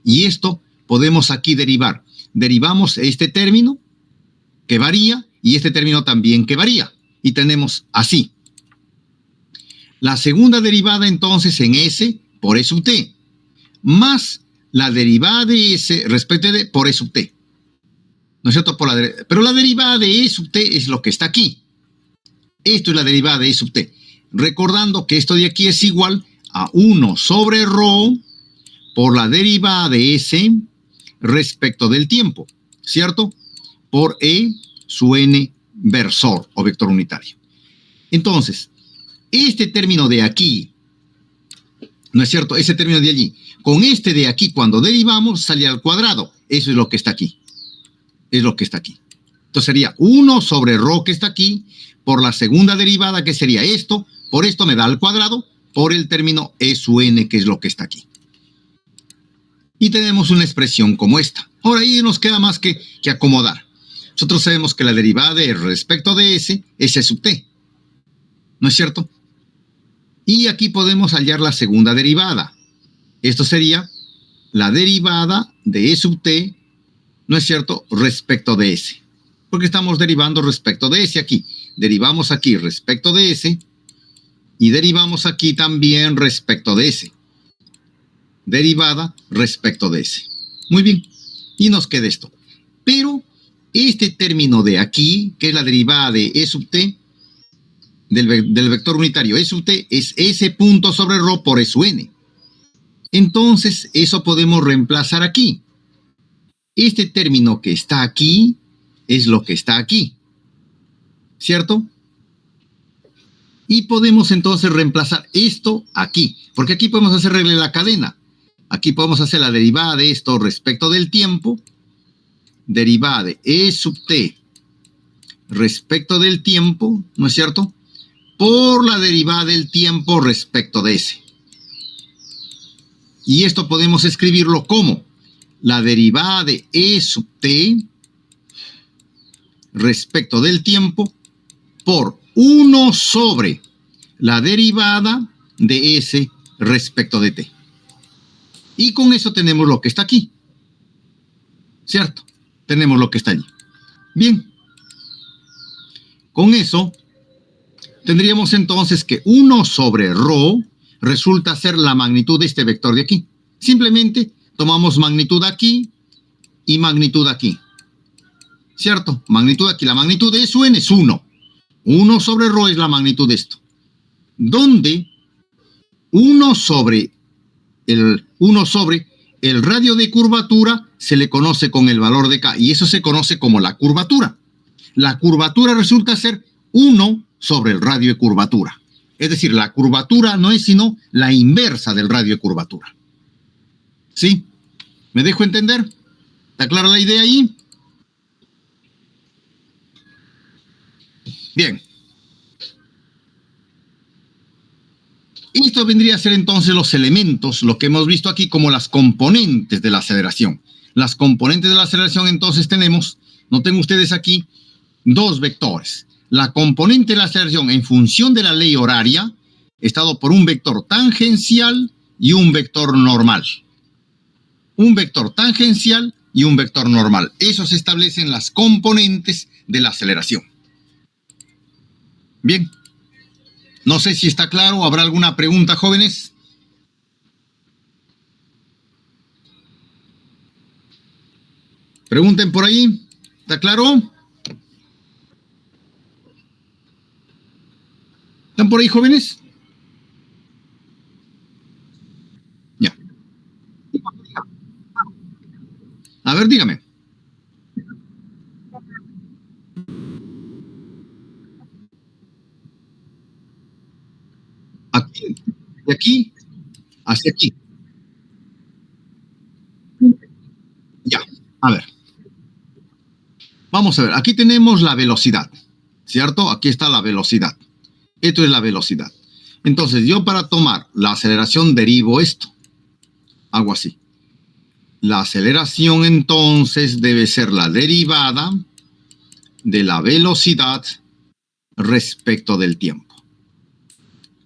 Y esto podemos aquí derivar. Derivamos este término que varía y este término también que varía. Y tenemos así. La segunda derivada, entonces, en S por E sub t, más la derivada de S respecto de por E sub t. ¿No es cierto? Pero la derivada de E sub t es lo que está aquí. Esto es la derivada de E sub t. Recordando que esto de aquí es igual a 1 sobre ρ por la derivada de S respecto del tiempo, ¿cierto? Por E sub n versor o vector unitario. Entonces, este término de aquí, ¿no es cierto? Ese término de allí, con este de aquí, cuando derivamos, sale al cuadrado. Eso es lo que está aquí. Es lo que está aquí. Entonces sería 1 sobre ρ que está aquí, por la segunda derivada, que sería esto, por esto me da al cuadrado, por el término E sub n, que es lo que está aquí. Y tenemos una expresión como esta. Ahora ahí nos queda más que acomodar. Nosotros sabemos que la derivada de respecto de S es E sub t. ¿No es cierto? Y aquí podemos hallar la segunda derivada. Esto sería la derivada de E sub t, ¿no es cierto?, respecto de S. Porque estamos derivando respecto de S aquí. Derivamos aquí respecto de S y derivamos aquí también respecto de S. Derivada respecto de S. Muy bien. Y nos queda esto. Pero este término de aquí, que es la derivada de E sub t, del vector unitario E sub t, es S punto sobre ρ por E sub n. Entonces, eso podemos reemplazar aquí. Este término que está aquí es lo que está aquí, ¿cierto? Y podemos entonces reemplazar esto aquí, porque aquí podemos hacerle la cadena. Aquí podemos hacer la derivada de esto respecto del tiempo, derivada de E sub t respecto del tiempo, ¿no es cierto?, por la derivada del tiempo respecto de S. Y esto podemos escribirlo como la derivada de E sub t respecto del tiempo por 1 sobre la derivada de S respecto de t. Y con eso tenemos lo que está aquí. ¿Cierto? Tenemos lo que está allí. Bien. Con eso tendríamos entonces que 1 sobre ρ resulta ser la magnitud de este vector de aquí. Simplemente tomamos magnitud aquí y magnitud aquí. ¿Cierto? Magnitud aquí. La magnitud de SUN es 1. 1 sobre ρ es la magnitud de esto. Donde 1 sobre el radio de curvatura se le conoce con el valor de K. Y eso se conoce como la curvatura. La curvatura resulta ser 1 sobre el radio de curvatura. Es decir, la curvatura no es sino la inversa del radio de curvatura. ¿Sí? ¿Me dejo entender? ¿Está clara la idea ahí? Bien. Esto vendría a ser entonces los elementos, lo que hemos visto aquí como las componentes de la aceleración. Las componentes de la aceleración entonces tenemos, noten ustedes aquí, dos vectores. La componente de la aceleración en función de la ley horaria está dado por un vector tangencial y un vector normal. Un vector tangencial y un vector normal. Eso se establecen las componentes de la aceleración. Bien. No sé si está claro. ¿Habrá alguna pregunta, jóvenes? Pregunten por ahí. ¿Está claro? ¿Están por ahí, jóvenes? Ya. A ver, dígame. Aquí, de aquí hacia aquí. Ya, a ver. Vamos a ver, aquí tenemos la velocidad, ¿cierto? Aquí está la velocidad. Esto es la velocidad. Entonces, yo para tomar la aceleración derivo esto. Hago así. La aceleración entonces debe ser la derivada de la velocidad respecto del tiempo.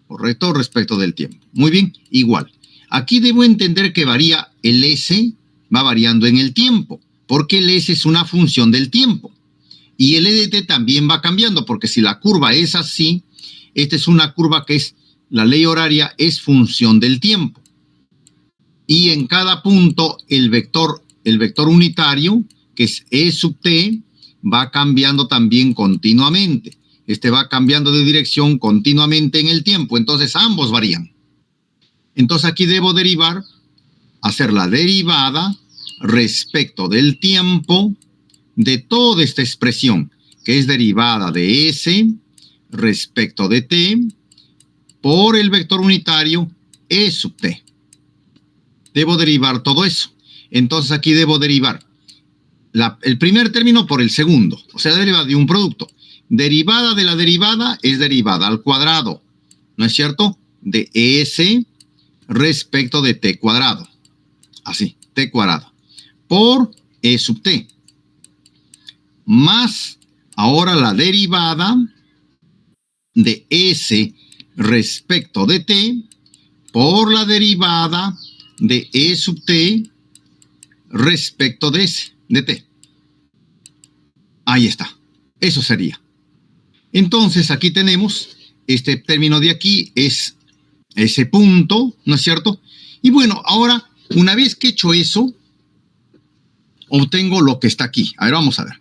¿Correcto? Respecto del tiempo. Muy bien, igual. Aquí debo entender que varía el S, va variando en el tiempo, porque el S es una función del tiempo. Y el EDT también va cambiando, porque si la curva es así, esta es una curva que es, la ley horaria es función del tiempo. Y en cada punto el vector unitario, que es E sub t, va cambiando también continuamente. Este va cambiando de dirección continuamente en el tiempo. Entonces ambos varían. Entonces aquí debo derivar, hacer la derivada respecto del tiempo de toda esta expresión, que es derivada de S respecto de t por el vector unitario E sub t. Debo derivar todo eso. Entonces aquí debo derivar el primer término por el segundo. O sea, deriva de un producto. Derivada de la derivada es derivada al cuadrado, ¿no es cierto? De S respecto de t cuadrado. Así, t cuadrado. Por E sub t. Más ahora la derivada de S respecto de t por la derivada de E sub t respecto de S, de t. Ahí está. Eso sería. Entonces, aquí tenemos, este término de aquí es ese punto, ¿no es cierto? Y bueno, ahora, una vez que he hecho eso, obtengo lo que está aquí. A ver, vamos a ver.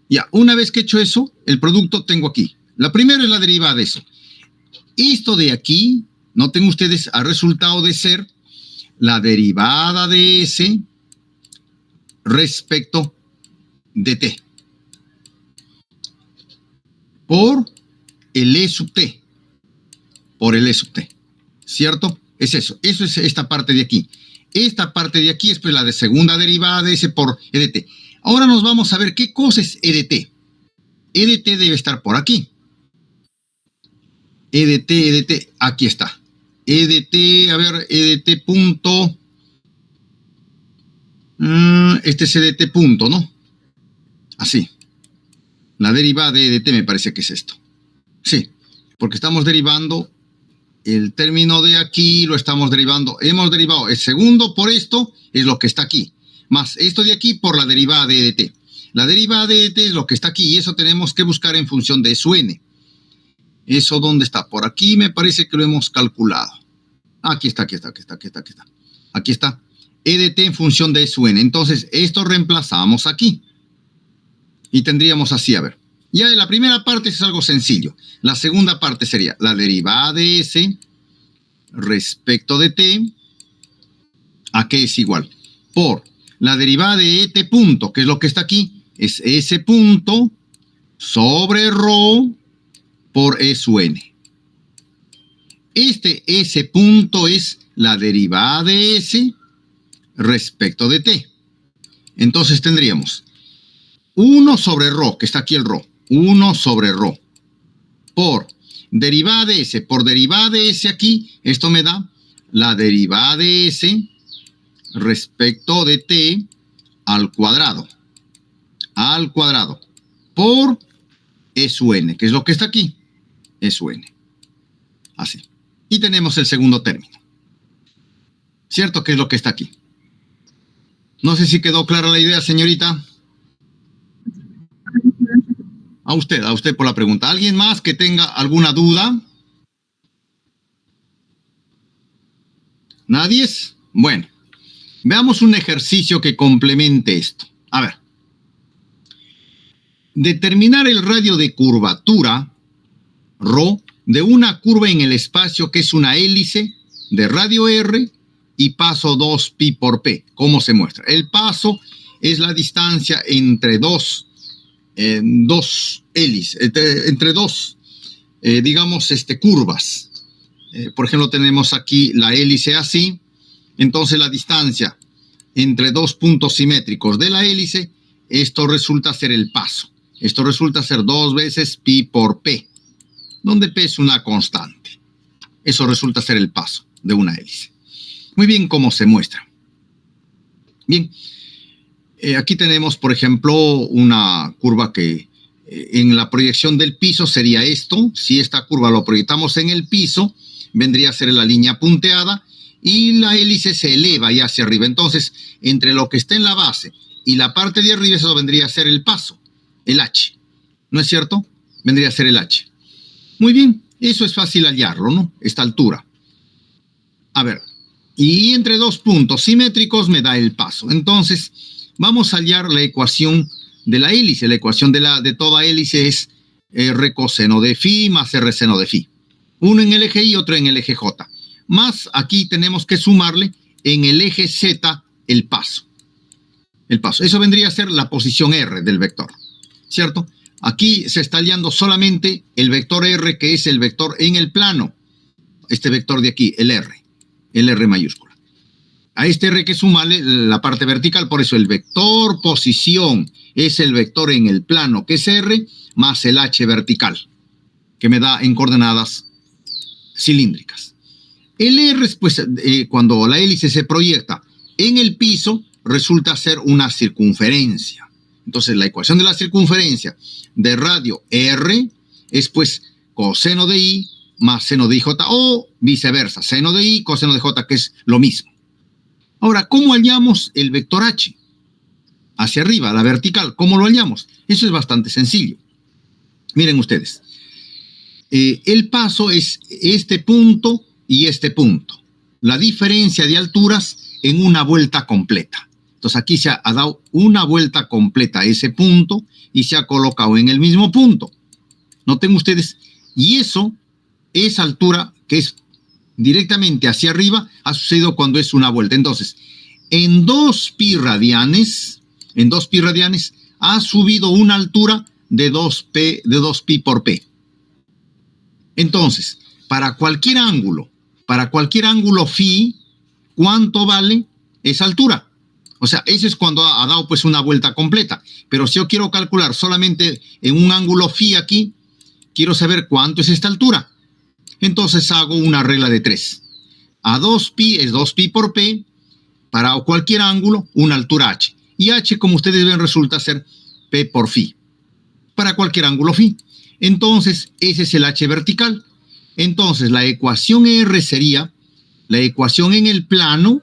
Ya, una vez que he hecho eso, el producto tengo aquí. La primera es la derivada de eso. Esto de aquí, noten ustedes, ha resultado de ser la derivada de S respecto de t. Por el E sub t. Por el E sub t. ¿Cierto? Es eso. Eso es esta parte de aquí. Esta parte de aquí es pues la de segunda derivada de S por E de t. Ahora nos vamos a ver qué cosa es E de t. E de t debe estar por aquí. E de t, aquí está. E de t, a ver, E de t punto Este es EDT punto, ¿no? Así. La derivada de EDT me parece que es esto. Sí, porque estamos derivando el término de aquí, lo estamos derivando. Hemos derivado el segundo por esto, es lo que está aquí. Más esto de aquí por la derivada de EDT. La derivada de EDT es lo que está aquí y eso tenemos que buscar en función de su n. ¿Eso dónde está? Por aquí me parece que lo hemos calculado. Aquí está. Aquí está. EDT en función de su n. Entonces, esto reemplazamos aquí. Y tendríamos así, a ver. Ya la primera parte es algo sencillo. La segunda parte sería la derivada de S respecto de T, ¿a qué es igual? Por la derivada de ET punto, que es lo que está aquí, es S punto sobre ρ por E su n. Este S punto es la derivada de S respecto de T. Entonces tendríamos 1 sobre ρ, que está aquí el ρ, 1 sobre ρ, por derivada de S, por derivada de S aquí, esto me da la derivada de S respecto de T al cuadrado, por E su n, que es lo que está aquí, E su n. Así. Y tenemos el segundo término. ¿Cierto? Que es lo que está aquí. No sé si quedó clara la idea, señorita. A usted por la pregunta. ¿Alguien más que tenga alguna duda? ¿Nadie? Bueno, veamos un ejercicio que complemente esto. A ver. Determinar el radio de curvatura, ρ, de una curva en el espacio que es una hélice de radio R y paso 2pi por p. ¿Cómo se muestra? El paso es la distancia entre dos hélices, entre dos, digamos, curvas. Por ejemplo, tenemos aquí la hélice así. Entonces, la distancia entre dos puntos simétricos de la hélice, esto resulta ser el paso. Esto resulta ser 2 veces pi por p, donde p es una constante. Eso resulta ser el paso de una hélice. Muy bien, ¿cómo se muestra? Bien, aquí tenemos, por ejemplo, una curva que en la proyección del piso sería esto. Si esta curva lo proyectamos en el piso, vendría a ser la línea punteada y la hélice se eleva ya hacia arriba. Entonces, entre lo que está en la base y la parte de arriba, eso vendría a ser el paso, el h. ¿No es cierto? Vendría a ser el h. Muy bien, eso es fácil hallarlo, ¿no? Esta altura. A ver, y entre dos puntos simétricos me da el paso. Entonces, vamos a hallar la ecuación de la hélice. La ecuación de toda hélice es R coseno de phi más R seno de phi. Uno en el eje Y, otro en el eje J. Más aquí tenemos que sumarle en el eje Z el paso. El paso. Eso vendría a ser la posición R del vector, ¿cierto? Aquí se está hallando solamente el vector R, que es el vector en el plano. Este vector de aquí, el R mayúscula. A este R hay que sumarle la parte vertical, por eso el vector posición es el vector en el plano, que es R, más el H vertical, que me da en coordenadas cilíndricas. El R, pues, cuando la hélice se proyecta en el piso, resulta ser una circunferencia. Entonces, la ecuación de la circunferencia de radio R es, pues, coseno de I más seno de IJ, o viceversa, seno de I, coseno de J, que es lo mismo. Ahora, ¿cómo hallamos el vector H? Hacia arriba, la vertical, ¿cómo lo hallamos? Eso es bastante sencillo. Miren ustedes. El paso es este punto y este punto. La diferencia de alturas en una vuelta completa. Entonces aquí se ha dado una vuelta completa a ese punto y se ha colocado en el mismo punto. Noten ustedes, y eso, esa altura que es directamente hacia arriba, ha sucedido cuando es una vuelta. Entonces, en 2pi radianes, ha subido una altura de 2pi por p. Entonces, para cualquier ángulo phi, ¿cuánto vale esa altura? O sea, eso es cuando ha dado pues una vuelta completa. Pero si yo quiero calcular solamente en un ángulo phi aquí, quiero saber cuánto es esta altura. Entonces hago una regla de 3. A 2pi es 2pi por p, para cualquier ángulo, una altura h. Y h, como ustedes ven, resulta ser P por phi, para cualquier ángulo phi. Entonces, ese es el h vertical. Entonces, la ecuación R sería la ecuación en el plano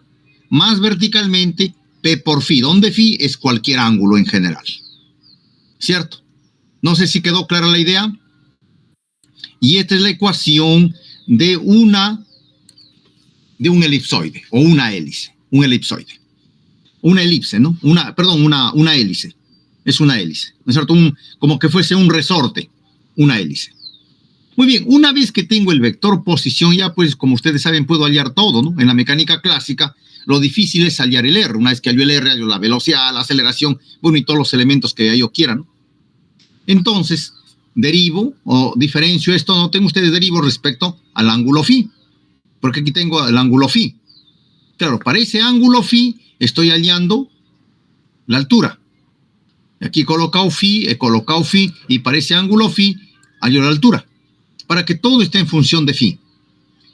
más verticalmente P por phi, donde phi es cualquier ángulo en general. ¿Cierto? No sé si quedó clara la idea. Y esta es la ecuación de un elipsoide o una hélice. Un elipsoide. Una elipse, ¿no? Una hélice. Es una hélice, ¿no es cierto? Como que fuese un resorte, una hélice. Muy bien, una vez que tengo el vector posición, ya pues, como ustedes saben, puedo hallar todo, ¿no? En la mecánica clásica, lo difícil es hallar el R. Una vez que hallo el R, hallo la velocidad, la aceleración, bueno, y todos los elementos que yo quiera, ¿no? Entonces, derivo o diferencio esto, noten ustedes, derivo respecto al ángulo phi, porque aquí tengo el ángulo phi. Claro, para ese ángulo phi estoy hallando la altura. Aquí he colocado phi, y para ese ángulo phi hallo la altura, para que todo esté en función de phi.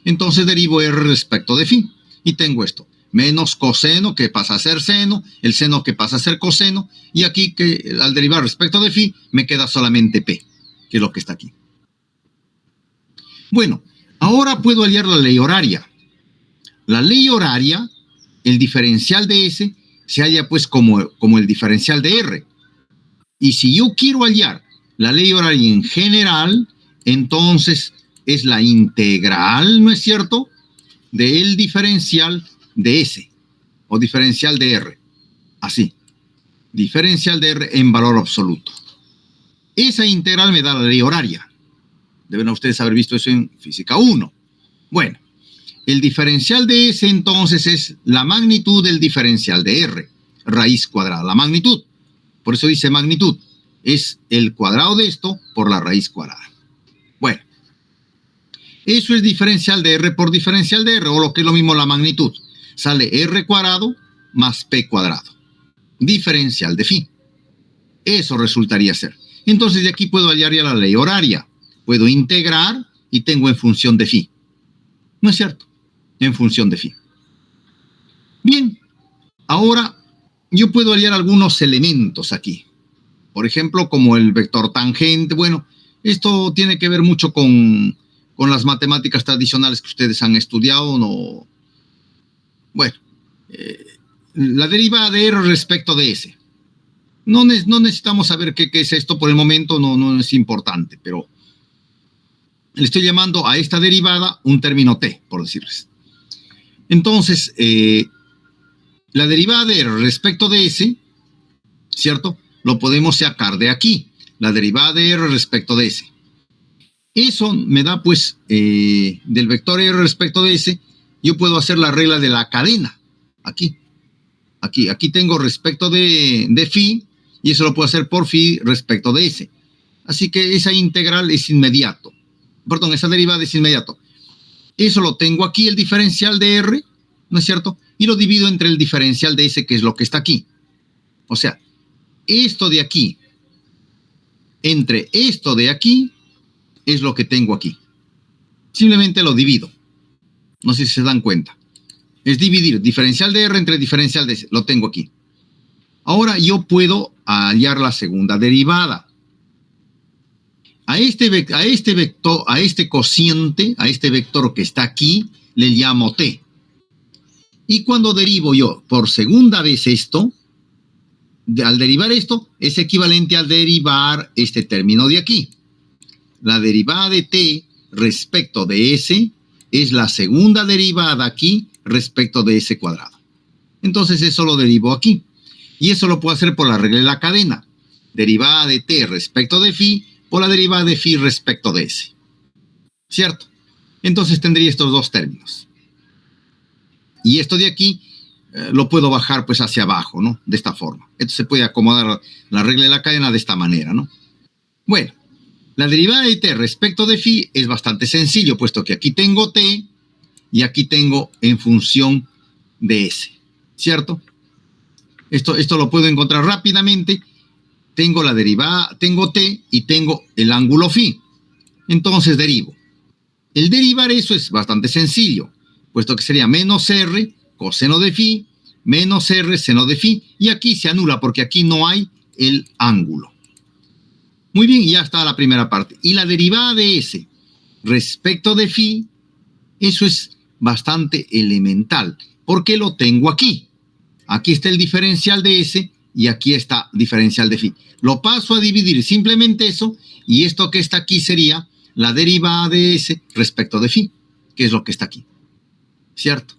Entonces derivo R respecto de phi, y tengo esto, menos coseno que pasa a ser seno, el seno que pasa a ser coseno, y aquí que al derivar respecto de phi me queda solamente P, que es lo que está aquí. Bueno, ahora puedo hallar la ley horaria. La ley horaria, el diferencial de S, se halla pues como el diferencial de R. Y si yo quiero hallar la ley horaria en general, entonces es la integral, ¿no es cierto?, del diferencial de S, o diferencial de R. Así, diferencial de R en valor absoluto. Esa integral me da la ley horaria. Deben ustedes haber visto eso en física 1. Bueno, el diferencial de S entonces es la magnitud del diferencial de R, raíz cuadrada, la magnitud. Por eso dice magnitud, es el cuadrado de esto por la raíz cuadrada. Bueno, eso es diferencial de R por diferencial de R, o lo que es lo mismo la magnitud. Sale R cuadrado más P cuadrado. Diferencial de phi. Eso resultaría ser. Entonces de aquí puedo hallar ya la ley horaria. Puedo integrar y tengo en función de phi. ¿No es cierto? En función de phi. Bien, ahora yo puedo hallar algunos elementos aquí. Por ejemplo, como el vector tangente. Bueno, esto tiene que ver mucho con las matemáticas tradicionales que ustedes han estudiado. No. Bueno, la derivada de R respecto de S. No necesitamos saber qué es esto por el momento, no es importante, pero le estoy llamando a esta derivada un término T, por decirles. Entonces, la derivada de R respecto de S, ¿cierto?, lo podemos sacar de aquí, la derivada de R respecto de S. Eso me da, pues, del vector R respecto de S, yo puedo hacer la regla de la cadena. Aquí tengo respecto de phi, y eso lo puedo hacer por phi respecto de S. Así que esa integral es inmediato. Perdón, esa derivada es inmediato. Eso lo tengo aquí, el diferencial de R, ¿no es cierto? Y lo divido entre el diferencial de S, que es lo que está aquí. O sea, esto de aquí, entre esto de aquí, es lo que tengo aquí. Simplemente lo divido. No sé si se dan cuenta. Es dividir diferencial de R entre diferencial de S. Lo tengo aquí. Ahora yo puedo hallar la segunda derivada. A este vector, a este cociente, a este vector que está aquí, le llamo T. Y cuando derivo yo por segunda vez esto, al derivar esto, es equivalente al derivar este término de aquí. La derivada de T respecto de S es la segunda derivada aquí respecto de S cuadrado. Entonces eso lo derivo aquí. Y eso lo puedo hacer por la regla de la cadena. Derivada de T respecto de phi por la derivada de phi respecto de S. ¿Cierto? Entonces tendría estos dos términos. Y esto de aquí lo puedo bajar pues hacia abajo, ¿no? De esta forma. Esto se puede acomodar la regla de la cadena de esta manera, ¿no? Bueno, la derivada de T respecto de phi es bastante sencillo, puesto que aquí tengo T y aquí tengo en función de S. ¿Cierto? Esto lo puedo encontrar rápidamente. Tengo la derivada, tengo T y tengo el ángulo phi. Entonces derivo. El derivar eso es bastante sencillo, puesto que sería menos R coseno de phi menos R seno de phi, y aquí se anula porque aquí no hay el ángulo. Muy bien, y ya está la primera parte. Y la derivada de S respecto de phi, eso es bastante elemental. ¿Por qué lo tengo aquí? Aquí está el diferencial de S y aquí está diferencial de phi. Lo paso a dividir simplemente eso, y esto que está aquí sería la derivada de S respecto de phi, que es lo que está aquí. ¿Cierto?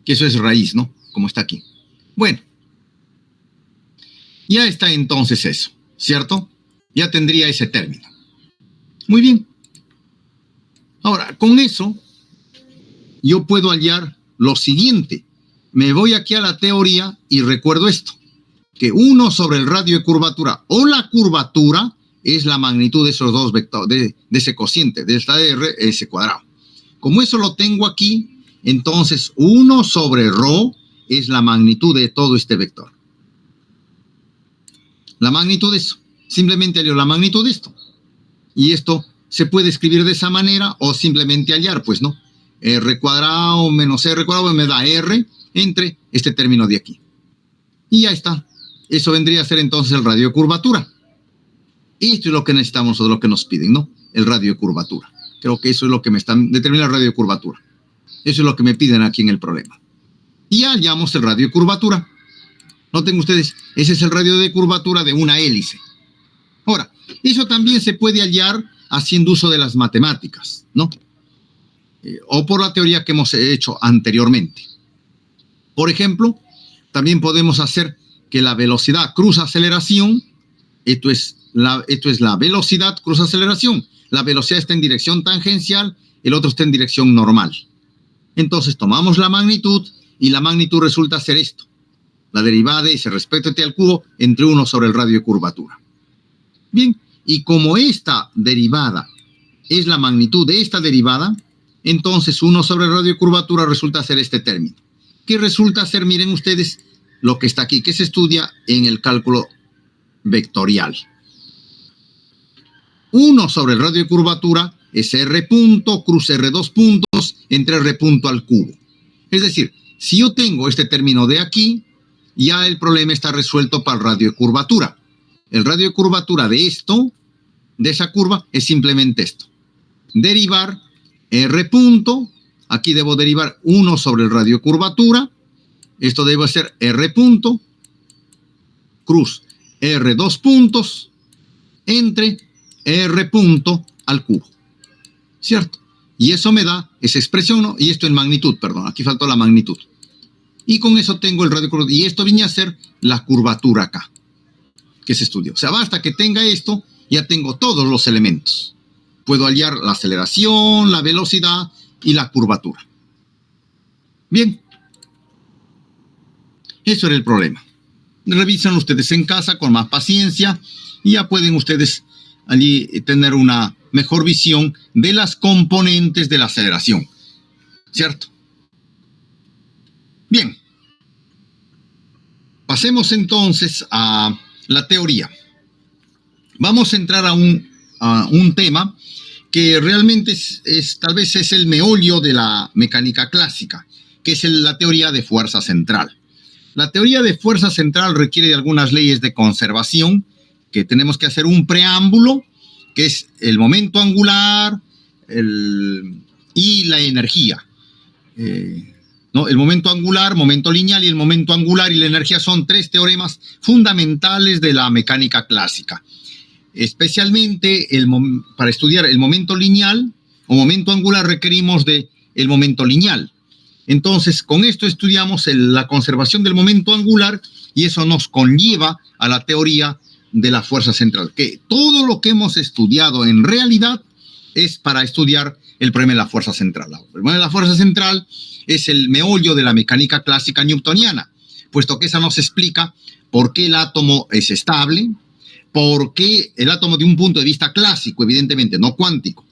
Que eso es raíz, ¿no? Como está aquí. Bueno, ya está entonces eso, ¿cierto? Ya tendría ese término. Muy bien. Ahora, con eso, yo puedo hallar lo siguiente. Me voy aquí a la teoría y recuerdo esto, que 1 sobre el radio de curvatura o la curvatura es la magnitud de esos dos vectores, de ese cociente, delta de R, S cuadrado. Como eso lo tengo aquí, entonces 1 sobre ρ es la magnitud de todo este vector. La magnitud de eso. Simplemente hallo la magnitud de esto. Y esto se puede escribir de esa manera o simplemente hallar, pues, ¿no? R cuadrado menos R cuadrado me da R entre este término de aquí. Y ya está. Eso vendría a ser entonces el radio de curvatura. Esto es lo que necesitamos o lo que nos piden, ¿no? El radio de curvatura. Creo que eso es lo que me están determinando el radio de curvatura. Eso es lo que me piden aquí en el problema. Y ya hallamos el radio de curvatura. Noten ustedes, ese es el radio de curvatura de una hélice. Ahora, eso también se puede hallar haciendo uso de las matemáticas, ¿no? O por la teoría que hemos hecho anteriormente. Por ejemplo, también podemos hacer que la velocidad cruza aceleración. Esto es la velocidad cruza aceleración. La velocidad está en dirección tangencial, el otro está en dirección normal. Entonces tomamos la magnitud y la magnitud resulta ser esto. La derivada de S respecto a t al cubo entre 1 sobre el radio de curvatura. Bien, y como esta derivada es la magnitud de esta derivada, entonces 1 sobre el radio de curvatura resulta ser este término. Que resulta ser, miren ustedes, lo que está aquí, que se estudia en el cálculo vectorial. 1 sobre el radio de curvatura es R punto, cruz R2 puntos, entre R punto al cubo. Es decir, si yo tengo este término de aquí, ya el problema está resuelto para el radio de curvatura. El radio de curvatura de esto, de esa curva, es simplemente esto. Derivar R punto, aquí debo derivar 1 sobre el radio de curvatura, esto debe ser R punto, cruz R2 puntos, entre R punto al cubo. ¿Cierto? Y eso me da esa expresión, ¿no? Y esto en magnitud, perdón, aquí faltó la magnitud. Y con eso tengo el radio de curvatura. Y esto viene a ser la curvatura acá, que se estudió. O sea, basta que tenga esto, ya tengo todos los elementos. Puedo hallar la aceleración, la velocidad y la curvatura. Bien. Eso era el problema. Revisan ustedes en casa con más paciencia y ya pueden ustedes allí tener una mejor visión de las componentes de la aceleración. ¿Cierto? Bien. Pasemos entonces a la teoría. Vamos a entrar a un tema que realmente tal vez es el meollo de la mecánica clásica, que es la teoría de fuerza central. La teoría de fuerza central requiere de algunas leyes de conservación, que tenemos que hacer un preámbulo, que es el momento angular y la energía. ¿No? El momento angular, momento lineal y el momento angular y la energía son 3 teoremas fundamentales de la mecánica clásica. Especialmente para estudiar el momento lineal o momento angular requerimos del momento lineal. Entonces, con esto estudiamos la conservación del momento angular y eso nos conlleva a la teoría de la fuerza central, que todo lo que hemos estudiado en realidad es para estudiar el problema de la fuerza central. El problema de la fuerza central es el meollo de la mecánica clásica newtoniana, puesto que esa nos explica por qué el átomo es estable, por qué el átomo de un punto de vista clásico, evidentemente, no cuántico,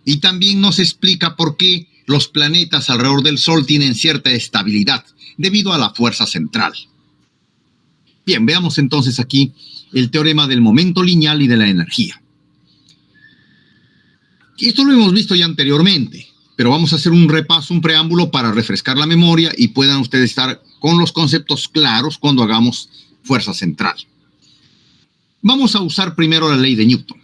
y también nos explica por qué los planetas alrededor del Sol tienen cierta estabilidad debido a la fuerza central. Bien, veamos entonces aquí el teorema del momento lineal y de la energía. Esto lo hemos visto ya anteriormente, pero vamos a hacer un repaso, un preámbulo para refrescar la memoria y puedan ustedes estar con los conceptos claros cuando hagamos fuerza central. Vamos a usar primero la ley de Newton.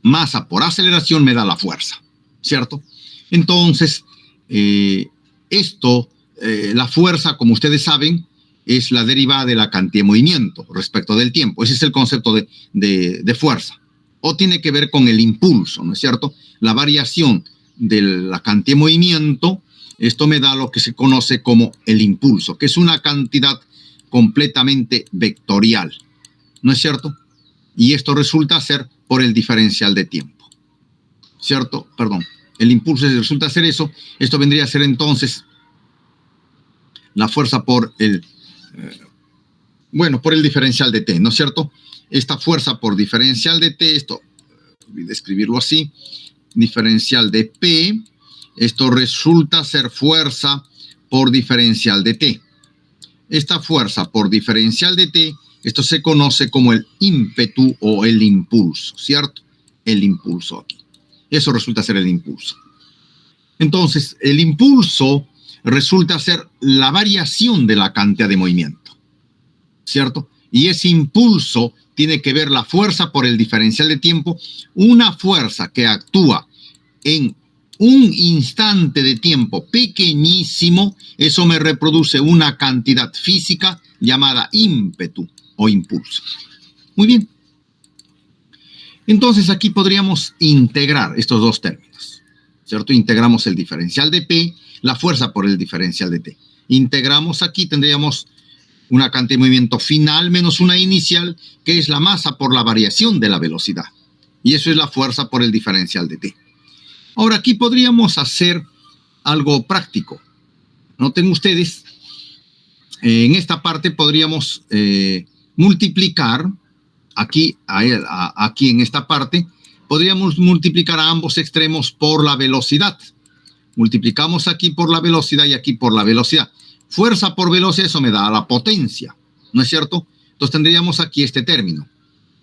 Masa por aceleración me da la fuerza, ¿cierto? Entonces, la fuerza, como ustedes saben, es la derivada de la cantidad de movimiento respecto del tiempo. Ese es el concepto de fuerza. O tiene que ver con el impulso, ¿no es cierto? La variación de la cantidad de movimiento, esto me da lo que se conoce como el impulso, que es una cantidad completamente vectorial, ¿no es cierto? Y esto resulta ser por el diferencial de tiempo, ¿cierto? Perdón, el impulso resulta ser eso. Esto vendría a ser entonces la fuerza por el diferencial de t, ¿no es cierto? Esta fuerza por diferencial de t, esto, voy a escribirlo así, diferencial de P, esto resulta ser fuerza por diferencial de T. Esta fuerza por diferencial de T, esto se conoce como el ímpetu o el impulso, ¿cierto? El impulso aquí. Eso resulta ser el impulso. Entonces, el impulso resulta ser la variación de la cantidad de movimiento, ¿cierto? Y ese impulso tiene que ver la fuerza por el diferencial de tiempo, una fuerza que actúa en un instante de tiempo pequeñísimo, eso me reproduce una cantidad física llamada ímpetu o impulso. Muy bien. Entonces aquí podríamos integrar estos dos términos, ¿cierto? Integramos el diferencial de P, la fuerza por el diferencial de T. Integramos aquí, tendríamos una cantidad de movimiento final menos una inicial, que es la masa por la variación de la velocidad. Y eso es la fuerza por el diferencial de T. Ahora, aquí podríamos hacer algo práctico. Noten ustedes, en esta parte podríamos multiplicar, aquí en esta parte, podríamos multiplicar a ambos extremos por la velocidad. Multiplicamos aquí por la velocidad y aquí por la velocidad. Fuerza por velocidad, eso me da la potencia, ¿no es cierto? Entonces tendríamos aquí este término.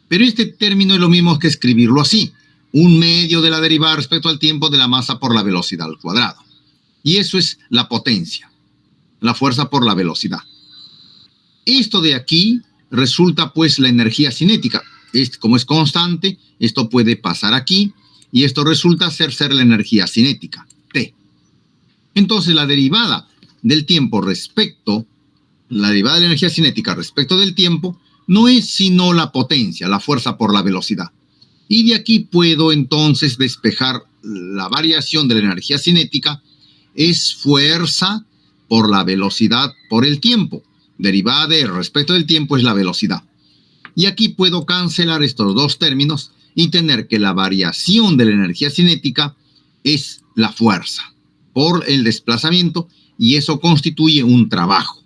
Pero este término es lo mismo que escribirlo así. Un medio de la derivada respecto al tiempo de la masa por la velocidad al cuadrado. Y eso es la potencia, la fuerza por la velocidad. Esto de aquí resulta pues la energía cinética. Como es constante, esto puede pasar aquí y esto resulta ser la energía cinética, T. Entonces la derivada del tiempo la derivada de la energía cinética respecto del tiempo no es sino la potencia, la fuerza por la velocidad. Y de aquí puedo entonces despejar la variación de la energía cinética, es fuerza por la velocidad por el tiempo. Derivada de respecto del tiempo es la velocidad. Y aquí puedo cancelar estos dos términos y tener que la variación de la energía cinética es la fuerza por el desplazamiento y eso constituye un trabajo.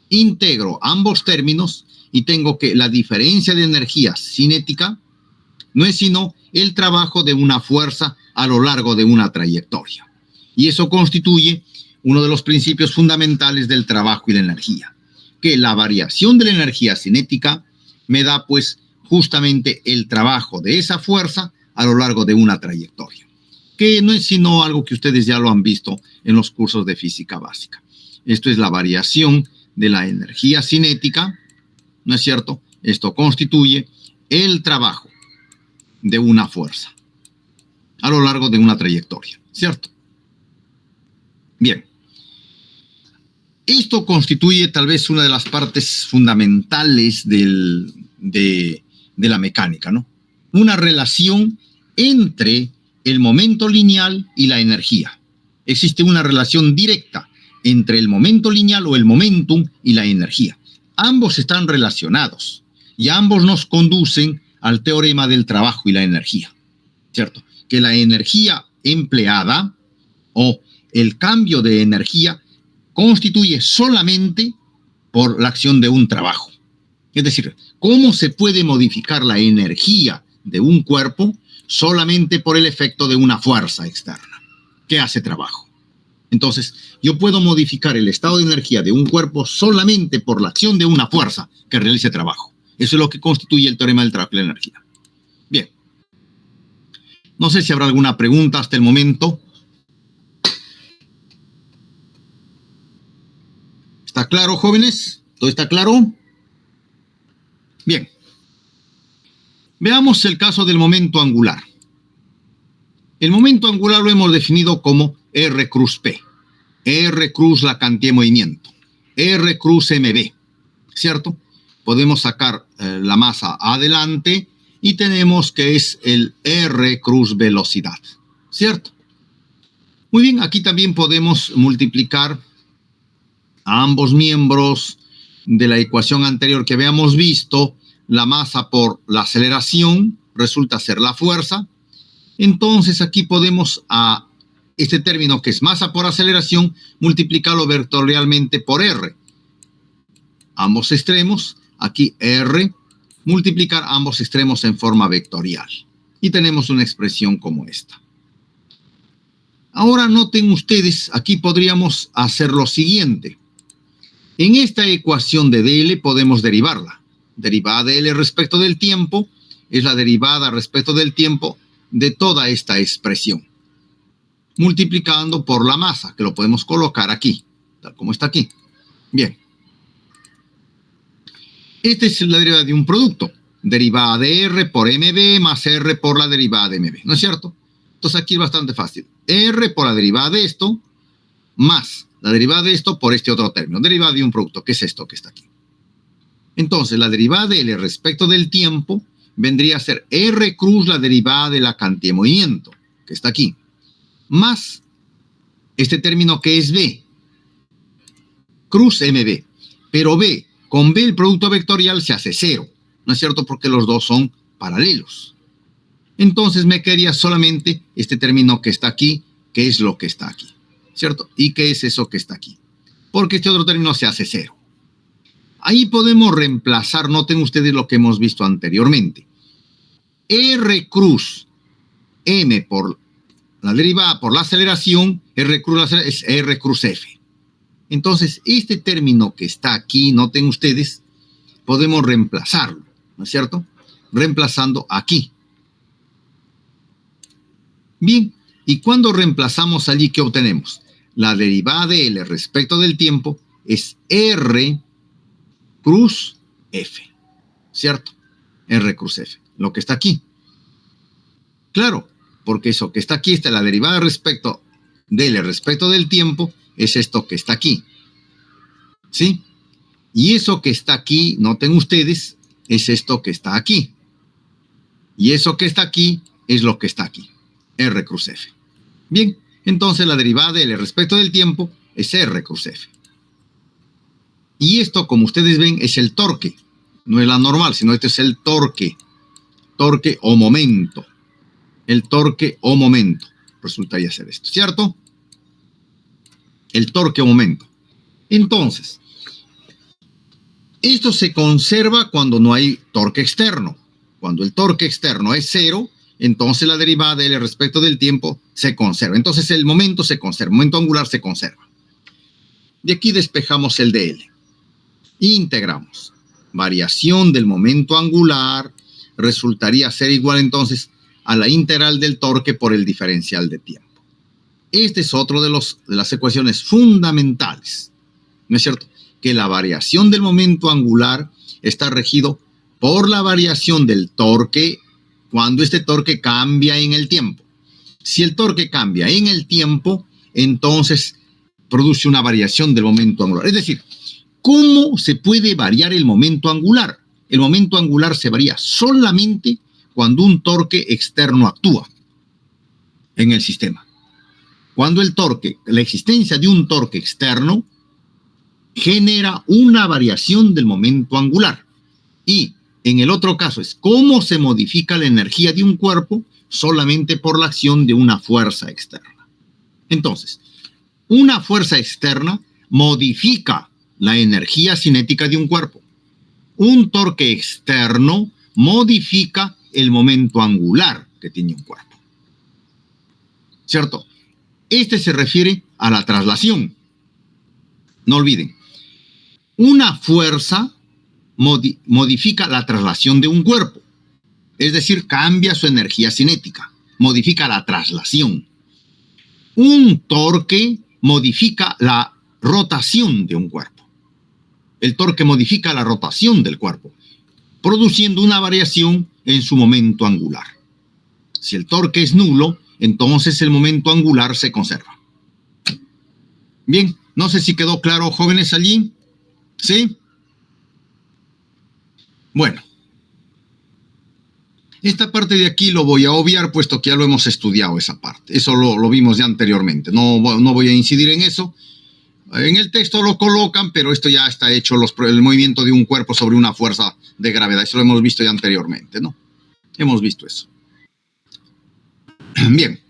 Integro ambos términos y tengo que la diferencia de energía cinética no es sino el trabajo de una fuerza a lo largo de una trayectoria. Y eso constituye uno de los principios fundamentales del trabajo y la energía, que la variación de la energía cinética me da pues justamente el trabajo de esa fuerza a lo largo de una trayectoria, que no es sino algo que ustedes ya lo han visto en los cursos de física básica. Esto es la variación de la energía cinética, ¿no es cierto? Esto constituye el trabajo de una fuerza a lo largo de una trayectoria, ¿cierto? Bien. Esto constituye tal vez una de las partes fundamentales de la mecánica, ¿no? Una relación entre el momento lineal y la energía. Existe una relación directa entre el momento lineal o el momentum y la energía. Ambos están relacionados y ambos nos conducen al teorema del trabajo y la energía, ¿cierto? Que la energía empleada o el cambio de energía constituye solamente por la acción de un trabajo. Es decir, ¿cómo se puede modificar la energía de un cuerpo? Solamente por el efecto de una fuerza externa que hace trabajo. Entonces, yo puedo modificar el estado de energía de un cuerpo solamente por la acción de una fuerza que realice trabajo. Eso es lo que constituye el teorema del trabajo y la energía. Bien. No sé si habrá alguna pregunta hasta el momento. ¿Está claro, jóvenes? ¿Todo está claro? Bien. Veamos el caso del momento angular. El momento angular lo hemos definido como R cruz P. R cruz la cantidad de movimiento. R cruz MB. ¿Cierto? Podemos sacar la masa adelante y tenemos que es el R cruz velocidad. ¿Cierto? Muy bien, aquí también podemos multiplicar a ambos miembros de la ecuación anterior que habíamos visto, la masa por la aceleración, resulta ser la fuerza. Entonces aquí podemos a este término que es masa por aceleración, multiplicarlo vectorialmente por R. Ambos extremos, aquí R, multiplicar ambos extremos en forma vectorial. Y tenemos una expresión como esta. Ahora noten ustedes, aquí podríamos hacer lo siguiente. En esta ecuación de DL podemos derivarla. Derivada de L respecto del tiempo es la derivada respecto del tiempo de toda esta expresión. Multiplicando por la masa, que lo podemos colocar aquí, tal como está aquí. Bien. Esta es la derivada de un producto. Derivada de R por MB más R por la derivada de MB. ¿No es cierto? Entonces aquí es bastante fácil. R por la derivada de esto más la derivada de esto por este otro término. Derivada de un producto, que es esto que está aquí. Entonces, la derivada de L respecto del tiempo vendría a ser R cruz la derivada de la cantidad de movimiento, que está aquí, más este término que es B, cruz MB. Pero B, con B el producto vectorial se hace cero, ¿no es cierto? Porque los dos son paralelos. Entonces me quedaría solamente este término que está aquí, que es lo que está aquí, ¿cierto? ¿Y qué es eso que está aquí? Porque este otro término se hace cero. Ahí podemos reemplazar, noten ustedes lo que hemos visto anteriormente. R cruz M por la derivada, por la aceleración, R cruz es R cruz F. Entonces, este término que está aquí, noten ustedes, podemos reemplazarlo, ¿no es cierto? Reemplazando aquí. Bien, y cuando reemplazamos allí, ¿qué obtenemos? La derivada de L respecto del tiempo es R cruz F, ¿cierto? R cruz F, lo que está aquí. Claro, porque eso que está aquí, está la derivada respecto de L respecto del tiempo, es esto que está aquí. ¿Sí? Y eso que está aquí, noten ustedes, es esto que está aquí. Y eso que está aquí es lo que está aquí. R cruz F. Bien, entonces la derivada de L respecto del tiempo es R cruz F. Y esto, como ustedes ven, es el torque. No es la normal, sino este es el torque. Torque o momento. El torque o momento. Resultaría ser esto, ¿cierto? El torque o momento. Entonces, esto se conserva cuando no hay torque externo. Cuando el torque externo es cero, entonces la derivada de L respecto del tiempo se conserva. Entonces el momento se conserva, el momento angular se conserva. De aquí despejamos el de L. Integramos. Variación del momento angular resultaría ser igual entonces a la integral del torque por el diferencial de tiempo. Este es otro de las ecuaciones fundamentales, ¿no es cierto? Que la variación del momento angular está regido por la variación del torque cuando este torque cambia en el tiempo. Si el torque cambia en el tiempo, entonces produce una variación del momento angular. Es decir, ¿cómo se puede variar el momento angular? El momento angular se varía solamente cuando un torque externo actúa en el sistema. Cuando el torque, la existencia de un torque externo, genera una variación del momento angular. Y en el otro caso es cómo se modifica la energía de un cuerpo solamente por la acción de una fuerza externa. Entonces, una fuerza externa modifica la energía cinética de un cuerpo. Un torque externo modifica el momento angular que tiene un cuerpo. ¿Cierto? Este se refiere a la traslación. No olviden, una fuerza modifica la traslación de un cuerpo. Es decir, cambia su energía cinética, modifica la traslación. Un torque modifica la rotación de un cuerpo. El torque modifica la rotación del cuerpo, produciendo una variación en su momento angular. Si el torque es nulo, entonces el momento angular se conserva. Bien, no sé si quedó claro, jóvenes, allí. ¿Sí? Bueno. Esta parte de aquí lo voy a obviar, puesto que ya lo hemos estudiado esa parte. Eso lo vimos ya anteriormente. No voy a incidir en eso. En el texto lo colocan, pero esto ya está hecho, el movimiento de un cuerpo sobre una fuerza de gravedad. Eso lo hemos visto ya anteriormente, ¿no? Hemos visto eso. Bien.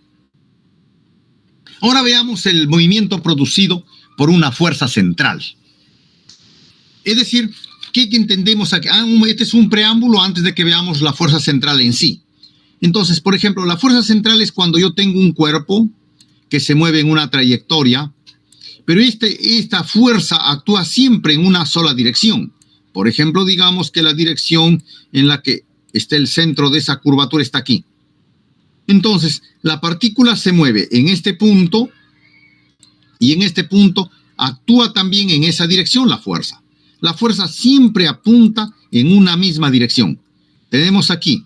Ahora veamos el movimiento producido por una fuerza central. Es decir, ¿qué entendemos aquí? Este es un preámbulo antes de que veamos la fuerza central en sí. Entonces, por ejemplo, la fuerza central es cuando yo tengo un cuerpo que se mueve en una trayectoria, pero esta fuerza actúa siempre en una sola dirección. Por ejemplo, digamos que la dirección en la que está el centro de esa curvatura está aquí. Entonces, la partícula se mueve en este punto y en este punto actúa también en esa dirección la fuerza. La fuerza siempre apunta en una misma dirección. Tenemos aquí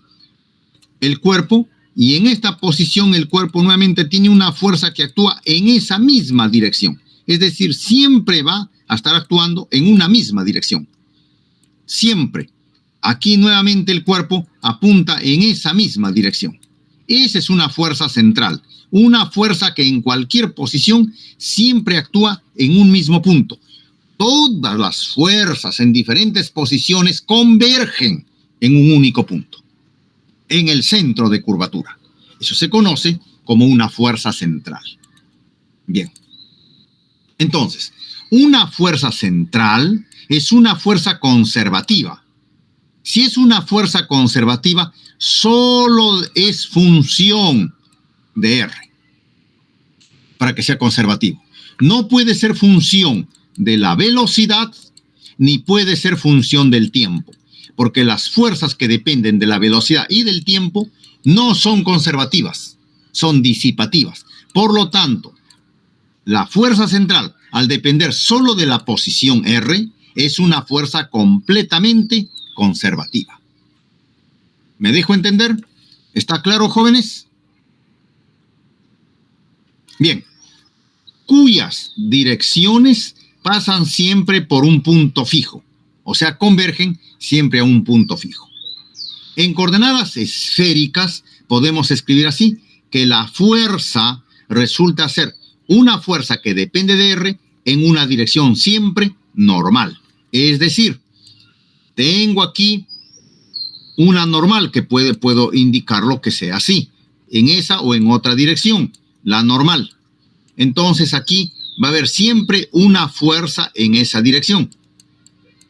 el cuerpo y en esta posición el cuerpo nuevamente tiene una fuerza que actúa en esa misma dirección. Es decir, siempre va a estar actuando en una misma dirección. Siempre. Aquí nuevamente el cuerpo apunta en esa misma dirección. Esa es una fuerza central. Una fuerza que en cualquier posición siempre actúa en un mismo punto. Todas las fuerzas en diferentes posiciones convergen en un único punto, en el centro de curvatura. Eso se conoce como una fuerza central. Bien. Entonces, una fuerza central es una fuerza conservativa. Si es una fuerza conservativa, solo es función de R, para que sea conservativo. No puede ser función de la velocidad, ni puede ser función del tiempo, porque las fuerzas que dependen de la velocidad y del tiempo no son conservativas, son disipativas. Por lo tanto, la fuerza central, al depender solo de la posición R, es una fuerza completamente conservativa. ¿Me dejo entender? ¿Está claro, jóvenes? Bien. Cuyas direcciones pasan siempre por un punto fijo, o sea, convergen siempre a un punto fijo. En coordenadas esféricas podemos escribir así, que la fuerza resulta ser una fuerza que depende de R en una dirección siempre normal. Es decir, tengo aquí una normal que puedo indicarlo que sea así, en esa o en otra dirección, la normal. Entonces aquí va a haber siempre una fuerza en esa dirección.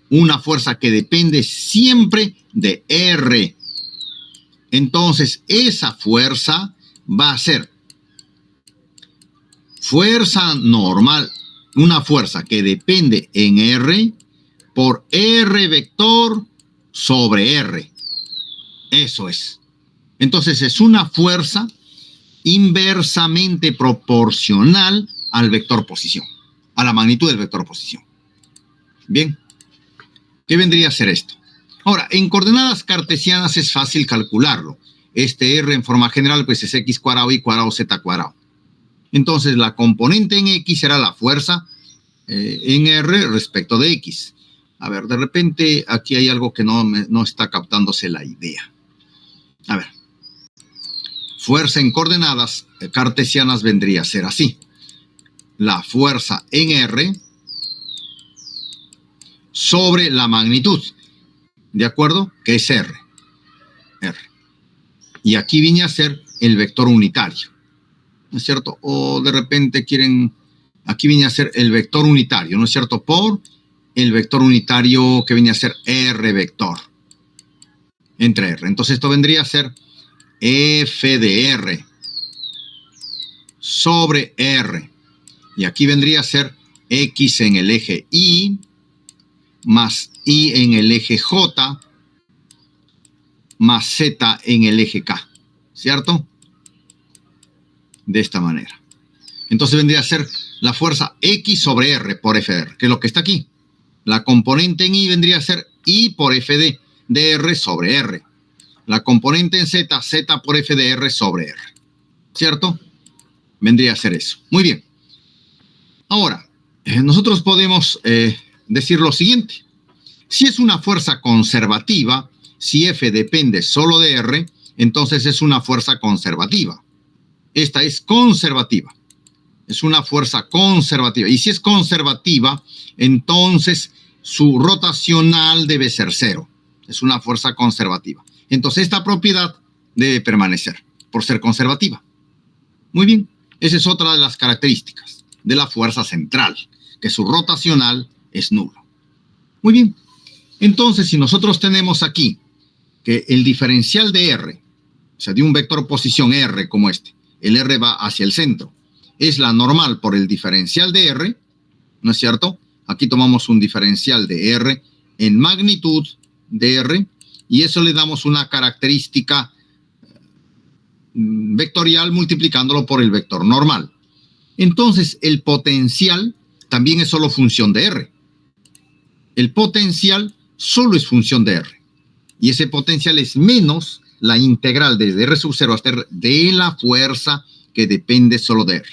Una fuerza que depende siempre de R. Entonces esa fuerza va a ser fuerza normal, una fuerza que depende en R por R vector sobre R. Eso es. Entonces es una fuerza inversamente proporcional al vector posición, a la magnitud del vector posición. Bien, ¿qué vendría a ser esto? Ahora, en coordenadas cartesianas es fácil calcularlo. Este R en forma general pues es x cuadrado y cuadrado z cuadrado. Entonces la componente en x será la fuerza en R respecto de x. A ver, de repente aquí hay algo que no está captándose la idea. A ver. Fuerza en coordenadas cartesianas vendría a ser así. La fuerza en R sobre la magnitud. ¿De acuerdo? Que es R. R. Y aquí viene a ser el vector unitario. ¿No es cierto? O de repente quieren... Aquí viene a ser el vector unitario, ¿no es cierto? Por el vector unitario que viene a ser R vector. Entre R. Entonces esto vendría a ser F de R sobre R. Y aquí vendría a ser X en el eje Y más Y en el eje J más Z en el eje K. ¿Cierto? De esta manera. Entonces vendría a ser la fuerza X sobre R por F de R, que es lo que está aquí. La componente en Y vendría a ser Y por F de R sobre R. La componente en Z, Z por F de R sobre R. ¿Cierto? Vendría a ser eso. Muy bien. Ahora, nosotros podemos decir lo siguiente. Si es una fuerza conservativa, si F depende solo de R, entonces es una fuerza conservativa. Esta es conservativa. Es una fuerza conservativa. Y si es conservativa, entonces su rotacional debe ser cero. Es una fuerza conservativa. Entonces esta propiedad debe permanecer por ser conservativa. Muy bien. Esa es otra de las características de la fuerza central, que su rotacional es nulo. Muy bien. Entonces, si nosotros tenemos aquí que el diferencial de R, o sea, de un vector posición R como este, el R va hacia el centro, es la normal por el diferencial de R, ¿no es cierto? Aquí tomamos un diferencial de R en magnitud de R y eso le damos una característica vectorial multiplicándolo por el vector normal. Entonces, el potencial también es solo función de R. El potencial solo es función de R. Y ese potencial es menos la integral desde R sub 0 hasta R de la fuerza que depende solo de R.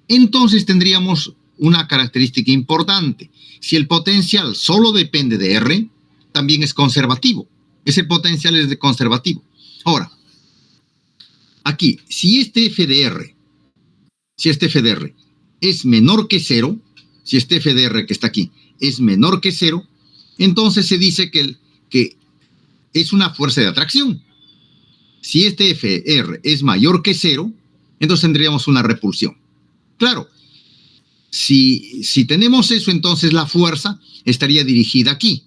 Entonces tendríamos una característica importante. Si el potencial solo depende de R, también es conservativo. Ese potencial es conservativo. Ahora, aquí, si este F de R es menor que 0, si este F de R que está aquí es menor que 0, entonces se dice que es una fuerza de atracción. Si este FR es mayor que 0, entonces tendríamos una repulsión. Claro, si tenemos eso, entonces la fuerza estaría dirigida aquí.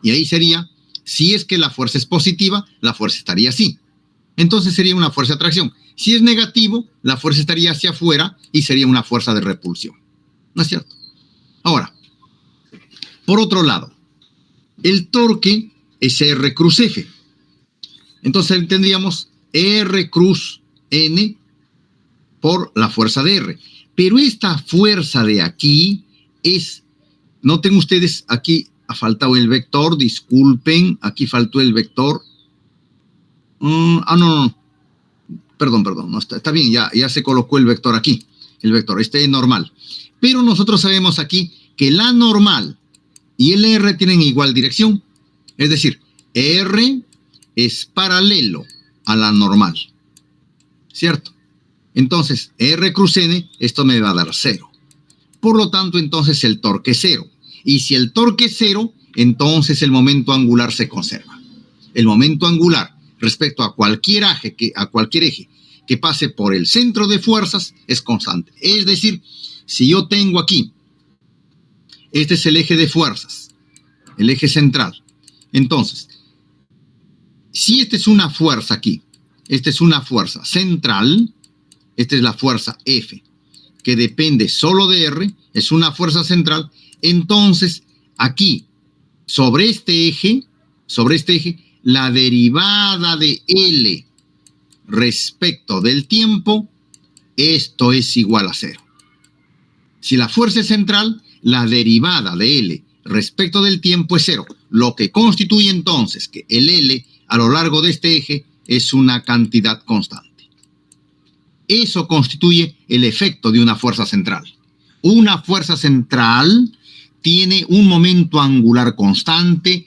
Y ahí sería, si es que la fuerza es positiva, la fuerza estaría así. Entonces sería una fuerza de atracción. Si es negativo, la fuerza estaría hacia afuera y sería una fuerza de repulsión. ¿No es cierto? Ahora, por otro lado, el torque es R cruz F. Entonces tendríamos R cruz N por la fuerza de R. Pero esta fuerza de aquí es, noten ustedes, aquí ha faltado el vector, disculpen, aquí faltó el vector. No. Perdón, no, está bien, ya se colocó el vector aquí, el vector, este es normal. Pero nosotros sabemos aquí que la normal y el R tienen igual dirección. Es decir, R es paralelo a la normal, ¿cierto? Entonces, R cruz N, esto me va a dar 0. Por lo tanto, entonces el torque es 0. Y si el torque es 0, entonces el momento angular se conserva. El momento angular respecto a cualquier eje que pase por el centro de fuerzas es constante. Es decir, si yo tengo aquí, este es el eje de fuerzas, el eje central. Entonces, si esta es una fuerza aquí, esta es una fuerza central, esta es la fuerza F, que depende solo de R, es una fuerza central, entonces aquí, sobre este eje, la derivada de L respecto del tiempo, esto es igual a 0. Si la fuerza es central, la derivada de L respecto del tiempo es 0, lo que constituye entonces que el L a lo largo de este eje es una cantidad constante. Eso constituye el efecto de una fuerza central. Una fuerza central tiene un momento angular constante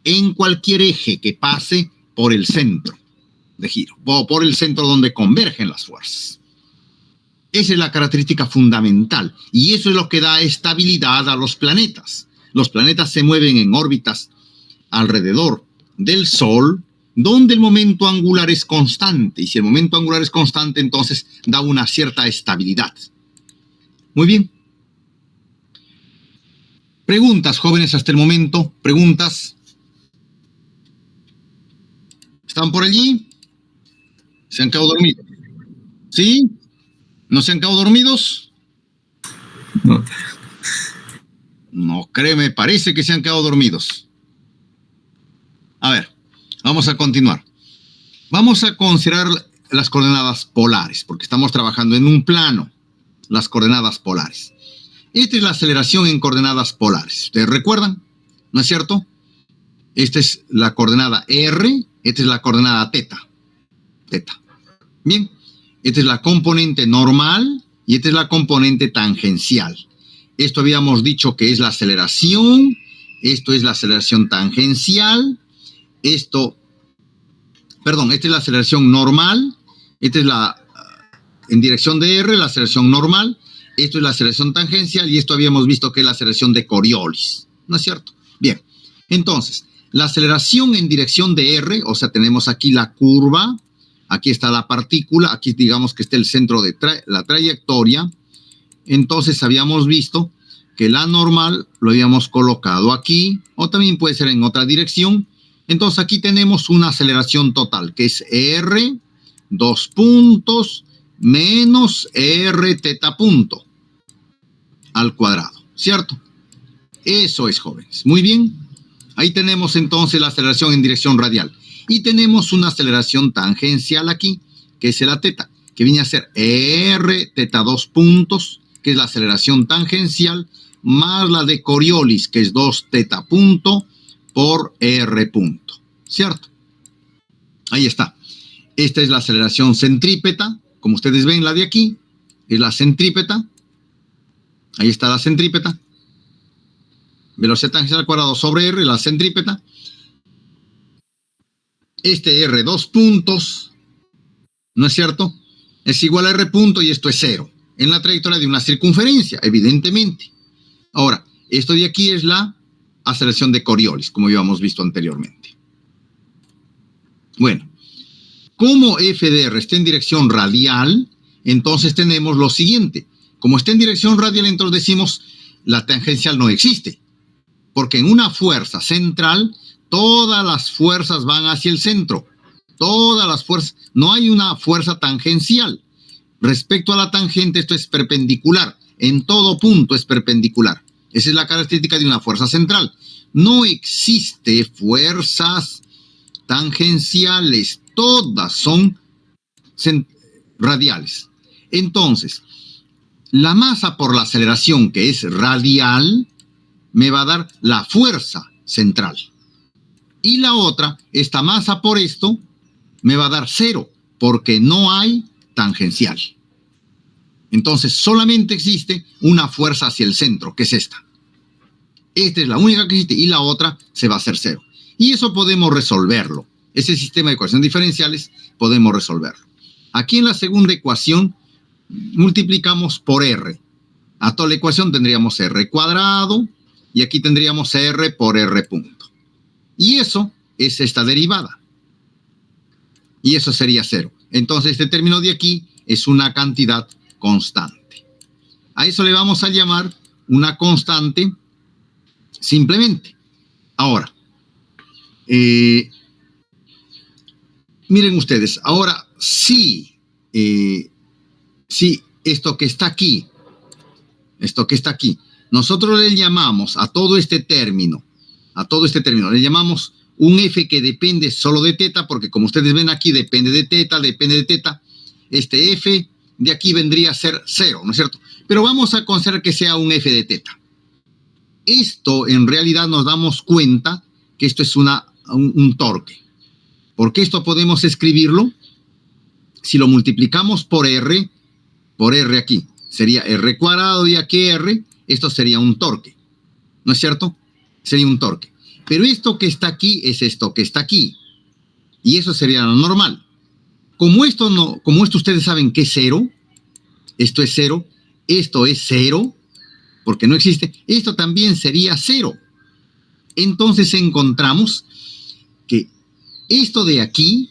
en cualquier eje que pase por el centro de giro, o por el centro donde convergen las fuerzas. Esa es la característica fundamental, y eso es lo que da estabilidad a los planetas. Los planetas se mueven en órbitas alrededor del Sol, donde el momento angular es constante, y si el momento angular es constante, entonces da una cierta estabilidad. Muy bien. Preguntas, jóvenes, hasta el momento. Preguntas. ¿Están por allí? ¿Se han quedado dormidos? ¿Sí? ¿No se han quedado dormidos? No. No, créeme, parece que se han quedado dormidos. A ver, vamos a continuar. Vamos a considerar las coordenadas polares, porque estamos trabajando en un plano, las coordenadas polares. Esta es la aceleración en coordenadas polares. ¿Ustedes recuerdan? ¿No es cierto? Esta es la coordenada R, esta es la coordenada teta. Teta. Bien, esta es la componente normal y esta es la componente tangencial. Esto habíamos dicho que es la aceleración, esto es la aceleración tangencial, esta es la aceleración normal, esta es la, en dirección de R, la aceleración normal, esto es la aceleración tangencial y esto habíamos visto que es la aceleración de Coriolis, ¿no es cierto? Bien, entonces, la aceleración en dirección de R, o sea, tenemos aquí la curva, aquí está la partícula, aquí digamos que está el centro de la trayectoria. Entonces habíamos visto que la normal lo habíamos colocado aquí, o también puede ser en otra dirección. Entonces aquí tenemos una aceleración total, que es R, 2 puntos, menos R teta punto, al cuadrado, ¿cierto? Eso es, jóvenes. Muy bien. Ahí tenemos entonces la aceleración en dirección radial. Y tenemos una aceleración tangencial aquí, que es la teta, que viene a ser R teta 2 puntos, que es la aceleración tangencial, más la de Coriolis, que es 2 teta punto por R punto, ¿cierto? Ahí está. Esta es la aceleración centrípeta, como ustedes ven, la de aquí, es la centrípeta. Ahí está la centrípeta. Velocidad tangencial al cuadrado sobre R, la centrípeta. Este R 2 puntos, ¿no es cierto? Es igual a R punto y esto es 0. En la trayectoria de una circunferencia, evidentemente. Ahora, esto de aquí es la aceleración de Coriolis, como habíamos visto anteriormente. Bueno, como f de R está en dirección radial, entonces tenemos lo siguiente. Como está en dirección radial, entonces decimos la tangencial no existe. Porque en una fuerza central, todas las fuerzas van hacia el centro. Todas las fuerzas. No hay una fuerza tangencial. Respecto a la tangente, esto es perpendicular. En todo punto es perpendicular. Esa es la característica de una fuerza central. No existe fuerzas tangenciales. Todas son radiales. Entonces, la masa por la aceleración, que es radial, me va a dar la fuerza central. Y la otra, esta masa por esto, me va a dar 0, porque no hay tangencial. Entonces, solamente existe una fuerza hacia el centro, que es esta. Esta es la única que existe y la otra se va a hacer 0. Y eso podemos resolverlo. Ese sistema de ecuaciones diferenciales podemos resolverlo. Aquí en la segunda ecuación, multiplicamos por R. A toda la ecuación tendríamos R cuadrado, y aquí tendríamos R por R punto. Y eso es esta derivada. Y eso sería 0. Entonces, este término de aquí es una cantidad constante. A eso le vamos a llamar una constante simplemente. Ahora, miren ustedes, ahora sí, esto que está aquí, nosotros le llamamos a todo este término, le llamamos un f que depende solo de teta, porque como ustedes ven aquí, depende de teta. Este f de aquí vendría a ser 0, ¿no es cierto? Pero vamos a considerar que sea un f de teta. Esto, en realidad, nos damos cuenta que esto es un torque. Porque esto podemos escribirlo, si lo multiplicamos por R aquí, sería R cuadrado y aquí R, esto sería un torque, ¿no es cierto? Sería un torque. Pero esto que está aquí es esto que está aquí. Y eso sería lo normal. Como esto ustedes saben que es 0, esto es 0, esto es 0, porque no existe, esto también sería 0. Entonces encontramos que esto de aquí,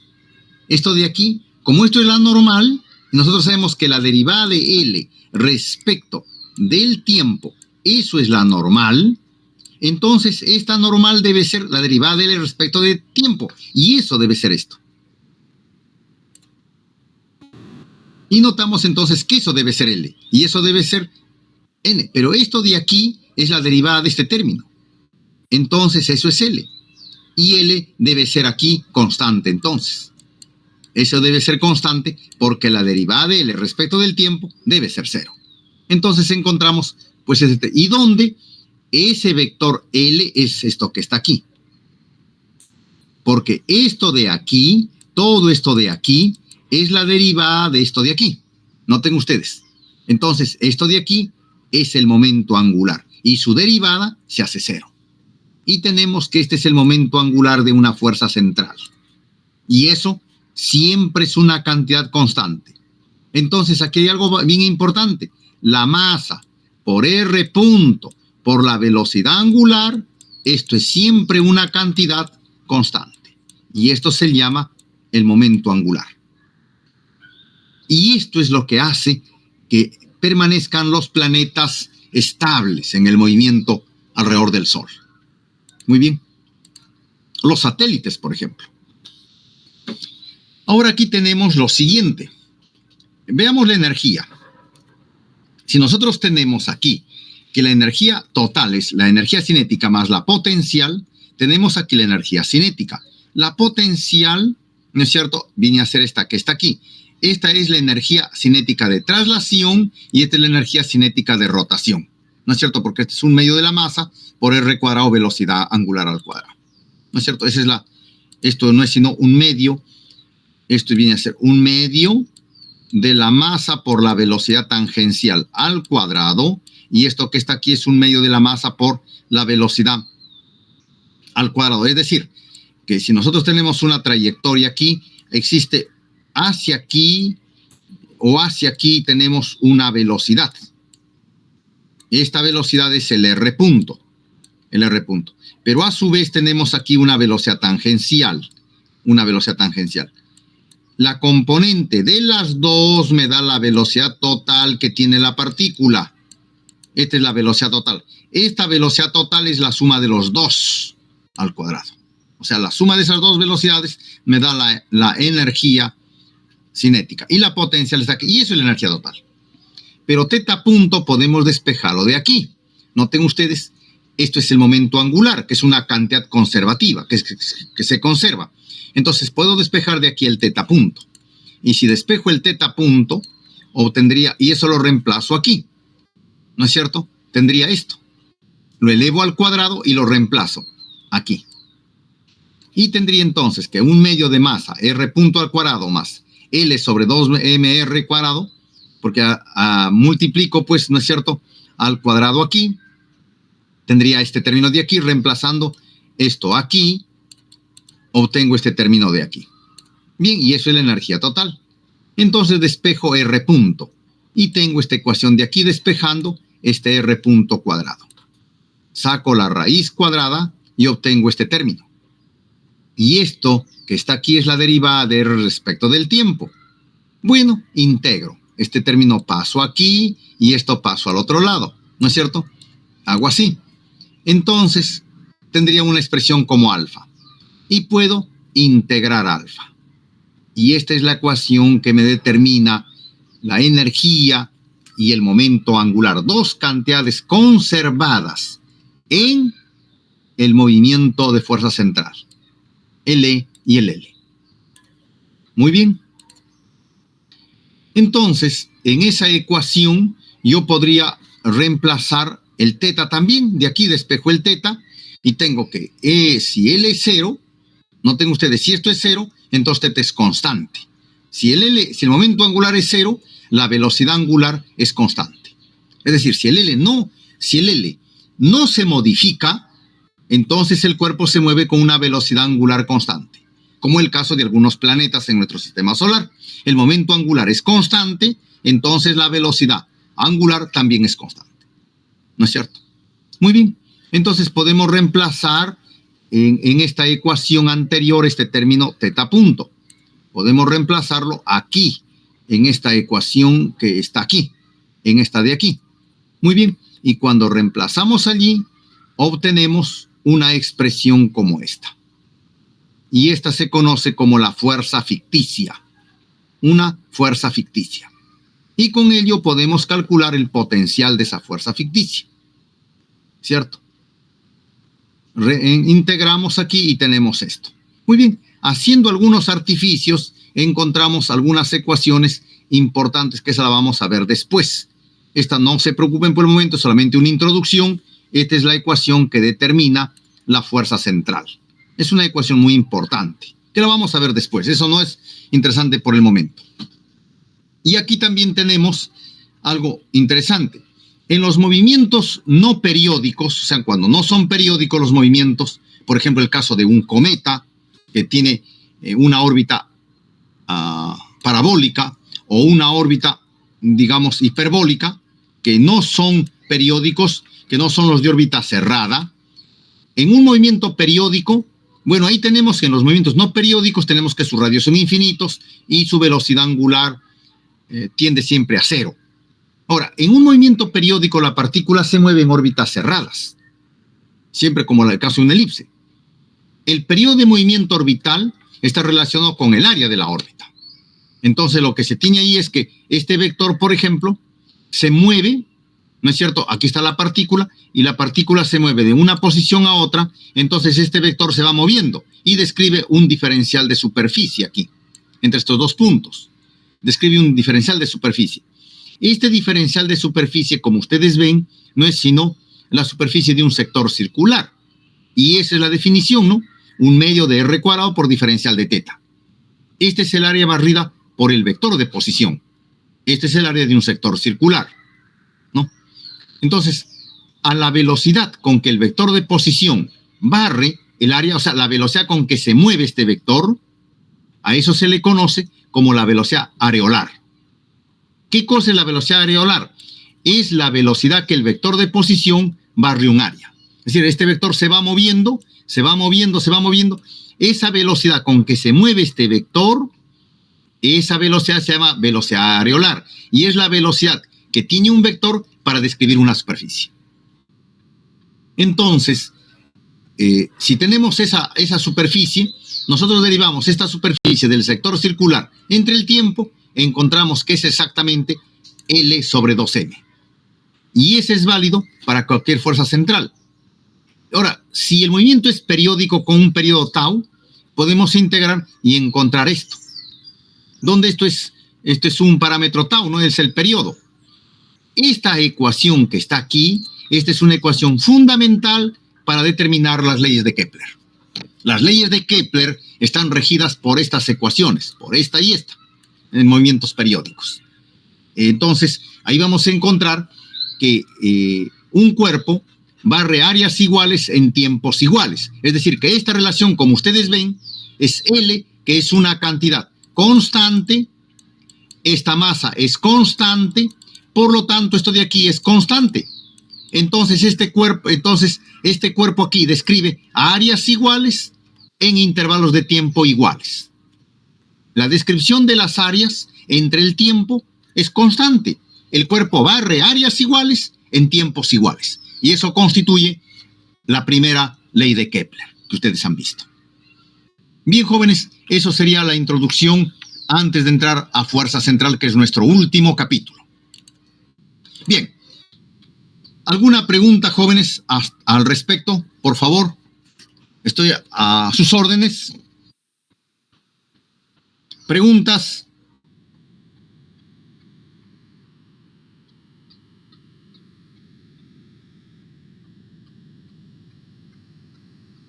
como esto es la normal, nosotros sabemos que la derivada de L respecto del tiempo, eso es la normal. Entonces, esta normal debe ser la derivada de L respecto del tiempo. Y eso debe ser esto. Y notamos entonces que eso debe ser L. Y eso debe ser N. Pero esto de aquí es la derivada de este término. Entonces, eso es L. Y L debe ser aquí constante, entonces. Eso debe ser constante porque la derivada de L respecto del tiempo debe ser 0. Entonces encontramos pues es este. ¿Y dónde? Ese vector L es esto que está aquí. Porque esto de aquí, todo esto de aquí, es la derivada de esto de aquí. Noten ustedes. Entonces, esto de aquí es el momento angular. Y su derivada se hace 0. Y tenemos que este es el momento angular de una fuerza central. Y eso siempre es una cantidad constante. Entonces, aquí hay algo bien importante. La masa por R punto por la velocidad angular, esto es siempre una cantidad constante. Y esto se llama el momento angular. Y esto es lo que hace que permanezcan los planetas estables en el movimiento alrededor del Sol. Muy bien. Los satélites, por ejemplo. Ahora aquí tenemos lo siguiente. Veamos la energía. Si nosotros tenemos aquí que la energía total es la energía cinética más la potencial, tenemos aquí la energía cinética. La potencial, ¿no es cierto?, viene a ser esta que está aquí. Esta es la energía cinética de traslación y esta es la energía cinética de rotación. ¿No es cierto? Porque este es un medio de la masa por R cuadrado velocidad angular al cuadrado. ¿No es cierto? Esto no es sino un medio. Esto viene a ser un medio de la masa por la velocidad tangencial al cuadrado. Y esto que está aquí es un medio de la masa por la velocidad al cuadrado. Es decir, que si nosotros tenemos una trayectoria aquí, existe hacia aquí o hacia aquí tenemos una velocidad. Esta velocidad es el R punto. El R punto. Pero a su vez tenemos aquí una velocidad tangencial. Una velocidad tangencial. La componente de las dos me da la velocidad total que tiene la partícula. Esta es la velocidad total. Esta velocidad total es la suma de los dos al cuadrado. O sea, la suma de esas dos velocidades me da la energía cinética. Y la potencial está aquí. Y eso es la energía total. Pero teta punto podemos despejarlo de aquí. Noten ustedes, esto es el momento angular, que es una cantidad conservativa, que se conserva. Entonces, puedo despejar de aquí el teta punto. Y si despejo el teta punto, obtendría, y eso lo reemplazo aquí. ¿No es cierto? Tendría esto. Lo elevo al cuadrado y lo reemplazo aquí. Y tendría entonces que un medio de masa, R punto al cuadrado más L sobre 2mr cuadrado, porque multiplico, pues, ¿no es cierto?, al cuadrado aquí. Tendría este término de aquí, reemplazando esto aquí, obtengo este término de aquí. Bien, y eso es la energía total. Entonces despejo R punto. Y tengo esta ecuación de aquí despejando este R punto cuadrado. Saco la raíz cuadrada y obtengo este término. Y esto que está aquí es la derivada de R respecto del tiempo. Bueno, integro. Este término paso aquí y esto paso al otro lado. ¿No es cierto? Hago así. Entonces, tendría una expresión como alfa. Y puedo integrar alfa. Y esta es la ecuación que me determina la energía y el momento angular. Dos cantidades conservadas en el movimiento de fuerza central. El E y el L. Muy bien. Entonces, en esa ecuación, yo podría reemplazar el teta también. De aquí despejo el teta y tengo que si L es 0, noten ustedes, si esto es 0, entonces teta es constante. Si el momento angular es 0, la velocidad angular es constante. Es decir, si el L no se modifica, entonces el cuerpo se mueve con una velocidad angular constante, como el caso de algunos planetas en nuestro sistema solar. El momento angular es constante, entonces la velocidad angular también es constante. ¿No es cierto? Muy bien. Entonces podemos reemplazar en esta ecuación anterior este término teta punto. Podemos reemplazarlo aquí, en esta ecuación que está aquí, en esta de aquí. Muy bien. Y cuando reemplazamos allí, obtenemos una expresión como esta. Y esta se conoce como la fuerza ficticia. Una fuerza ficticia. Y con ello podemos calcular el potencial de esa fuerza ficticia. ¿Cierto? Integramos aquí y tenemos esto. Muy bien. Haciendo algunos artificios, encontramos algunas ecuaciones importantes que esa la vamos a ver después. Esta no se preocupen por el momento, es solamente una introducción. Esta es la ecuación que determina la fuerza central. Es una ecuación muy importante, que la vamos a ver después. Eso no es interesante por el momento. Y aquí también tenemos algo interesante. En los movimientos no periódicos, o sea, cuando no son periódicos los movimientos, por ejemplo, el caso de un cometa que tiene una órbita parabólica o una órbita, digamos, hiperbólica, que no son periódicos, que no son los de órbita cerrada. En un movimiento periódico, bueno, ahí tenemos que en los movimientos no periódicos tenemos que sus radios son infinitos y su velocidad angular tiende siempre a cero. Ahora, en un movimiento periódico la partícula se mueve en órbitas cerradas, siempre como el caso de una elipse. El periodo de movimiento orbital está relacionado con el área de la órbita. Entonces lo que se tiene ahí es que este vector, por ejemplo, se mueve, ¿no es cierto? Aquí está la partícula y la partícula se mueve de una posición a otra, entonces este vector se va moviendo y describe un diferencial de superficie aquí, entre estos dos puntos. Describe un diferencial de superficie. Este diferencial de superficie, como ustedes ven, no es sino la superficie de un sector circular. Y esa es la definición, ¿no? Un medio de r cuadrado por diferencial de teta. Este es el área barrida por el vector de posición. Este es el área de un sector circular, ¿no? Entonces, a la velocidad con que el vector de posición barre el área, o sea, la velocidad con que se mueve este vector, a eso se le conoce como la velocidad areolar. ¿Qué cosa es la velocidad areolar? Es la velocidad que el vector de posición barre un área. Es decir, este vector se va moviendo, se va moviendo, se va moviendo. Esa velocidad con que se mueve este vector, esa velocidad se llama velocidad areolar. Y es la velocidad que tiene un vector para describir una superficie. Entonces, si tenemos esa superficie, nosotros derivamos esta superficie del sector circular entre el tiempo, encontramos que es exactamente L sobre 2M. Y ese es válido para cualquier fuerza central. Ahora, si el movimiento es periódico con un periodo tau, podemos integrar y encontrar esto. Donde esto es un parámetro tau, no es el periodo. Esta ecuación que está aquí, esta es una ecuación fundamental para determinar las leyes de Kepler. Las leyes de Kepler están regidas por estas ecuaciones, por esta y esta, en movimientos periódicos. Entonces, ahí vamos a encontrar que un cuerpo barre áreas iguales en tiempos iguales. Es decir, que esta relación, como ustedes ven, es L, que es una cantidad constante, esta masa es constante, por lo tanto, esto de aquí es constante. Entonces, este cuerpo aquí describe áreas iguales en intervalos de tiempo iguales. La descripción de las áreas entre el tiempo es constante. El cuerpo barre áreas iguales en tiempos iguales. Y eso constituye la primera ley de Kepler que ustedes han visto. Bien, jóvenes, eso sería la introducción antes de entrar a fuerza central, que es nuestro último capítulo. Bien. ¿Alguna pregunta, jóvenes, al respecto? Por favor, estoy a sus órdenes. ¿Preguntas?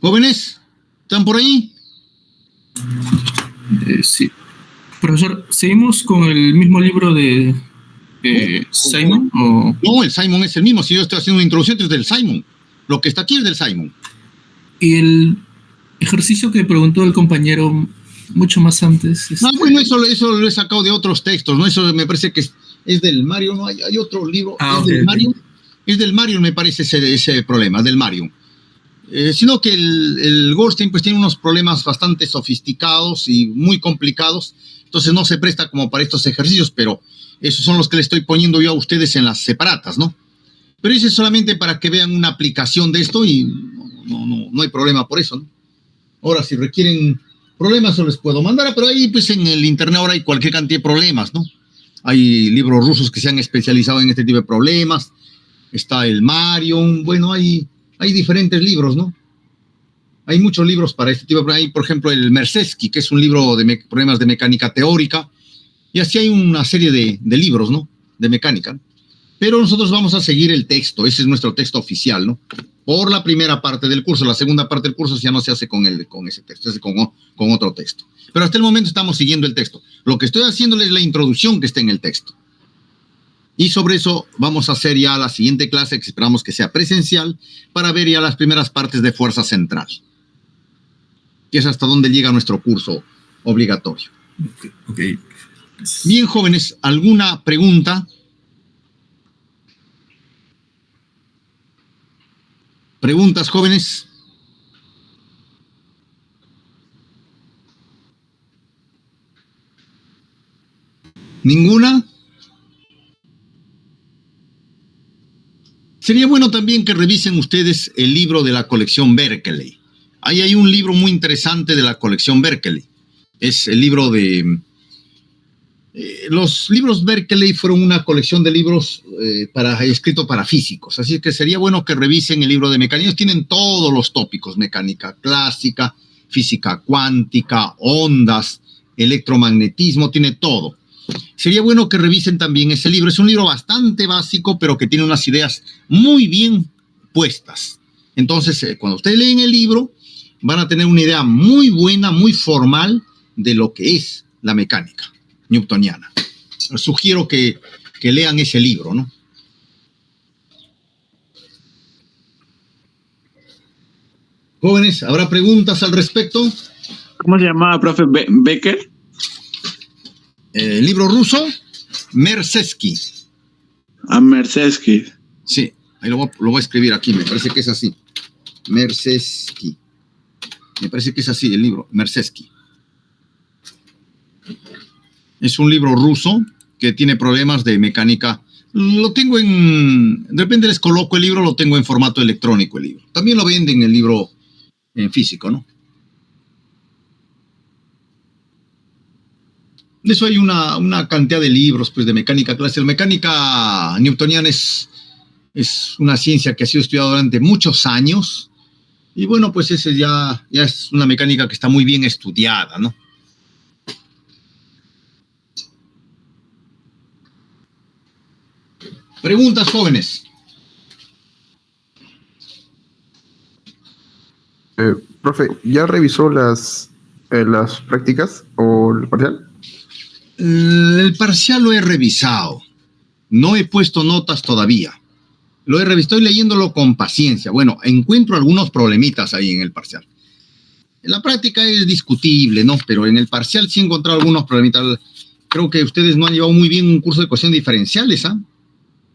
¿Jóvenes? ¿Están por ahí? Sí. Profesor, ¿seguimos con el mismo libro de Simon? ¿O? No, el Simon es el mismo. Si yo estoy haciendo una introducción, es del Simon. Lo que está aquí es del Simon. Y el ejercicio que preguntó el compañero mucho más antes. Bueno, eso lo he sacado de otros textos, ¿no? Eso me parece que es del Marion, ¿no? Hay otro libro. Okay, es del Marion, me parece ese problema, del Marion. Sino que el Goldstein pues tiene unos problemas bastante sofisticados y muy complicados, entonces no se presta como para estos ejercicios, pero esos son los que le estoy poniendo yo a ustedes en las separatas, ¿no? Pero ese es solamente para que vean una aplicación de esto y no hay problema por eso, ¿no? Ahora, si requieren problemas, se les puedo mandar, pero ahí pues en el internet ahora hay cualquier cantidad de problemas, ¿no? Hay libros rusos que se han especializado en este tipo de problemas, está el Marion, bueno, hay diferentes libros, ¿no? Hay muchos libros para este tipo de problemas. Hay, por ejemplo, el Mercesky, que es un libro de problemas de mecánica teórica, y así hay una serie de libros, ¿no? De mecánica. Pero nosotros vamos a seguir el texto, ese es nuestro texto oficial, ¿no? Por la primera parte del curso, la segunda parte del curso ya no se hace con ese texto, se hace con otro texto. Pero hasta el momento estamos siguiendo el texto. Lo que estoy haciéndole es la introducción que está en el texto. Y sobre eso vamos a hacer ya la siguiente clase, que esperamos que sea presencial, para ver ya las primeras partes de fuerza central, que es hasta donde llega nuestro curso obligatorio. Okay. Bien, jóvenes, ¿alguna pregunta? ¿Preguntas, jóvenes? ¿Ninguna? Sería bueno también que revisen ustedes el libro de la colección Berkeley. Ahí hay un libro muy interesante de la colección Berkeley. Es el libro de... los libros Berkeley fueron una colección de libros escritos para físicos. Así que sería bueno que revisen el libro de mecánica. Ellos tienen todos los tópicos: mecánica clásica, física cuántica, ondas, electromagnetismo, tiene todo. Sería bueno que revisen también ese libro. Es un libro bastante básico, pero que tiene unas ideas muy bien puestas. Entonces, cuando ustedes leen el libro, van a tener una idea muy buena, muy formal de lo que es la mecánica newtoniana. Les sugiero que lean ese libro, ¿no? Jóvenes, ¿habrá preguntas al respecto? ¿Cómo se llamaba, profe? ¿Becker? El libro ruso, Mersesky. Mersesky. Sí, ahí lo voy a escribir aquí, me parece que es así. Mersesky. Me parece que es así el libro, Mersesky. Es un libro ruso que tiene problemas de mecánica. Lo tengo de repente les coloco el libro, lo tengo en formato electrónico el libro. También lo venden el libro en físico, ¿no? De eso hay una cantidad de libros, pues, de mecánica clásica. La mecánica newtoniana es una ciencia que ha sido estudiada durante muchos años. Y bueno, pues ese ya es una mecánica que está muy bien estudiada, ¿no? Preguntas, jóvenes. Profe, ¿ya revisó las prácticas o el parcial? El parcial lo he revisado. No he puesto notas todavía. Lo he revisado, estoy leyéndolo con paciencia. Bueno, encuentro algunos problemitas ahí en el parcial. En la práctica es discutible, ¿no? Pero en el parcial sí he encontrado algunos problemitas. Creo que ustedes no han llevado muy bien un curso de ecuaciones diferenciales, ¿ah?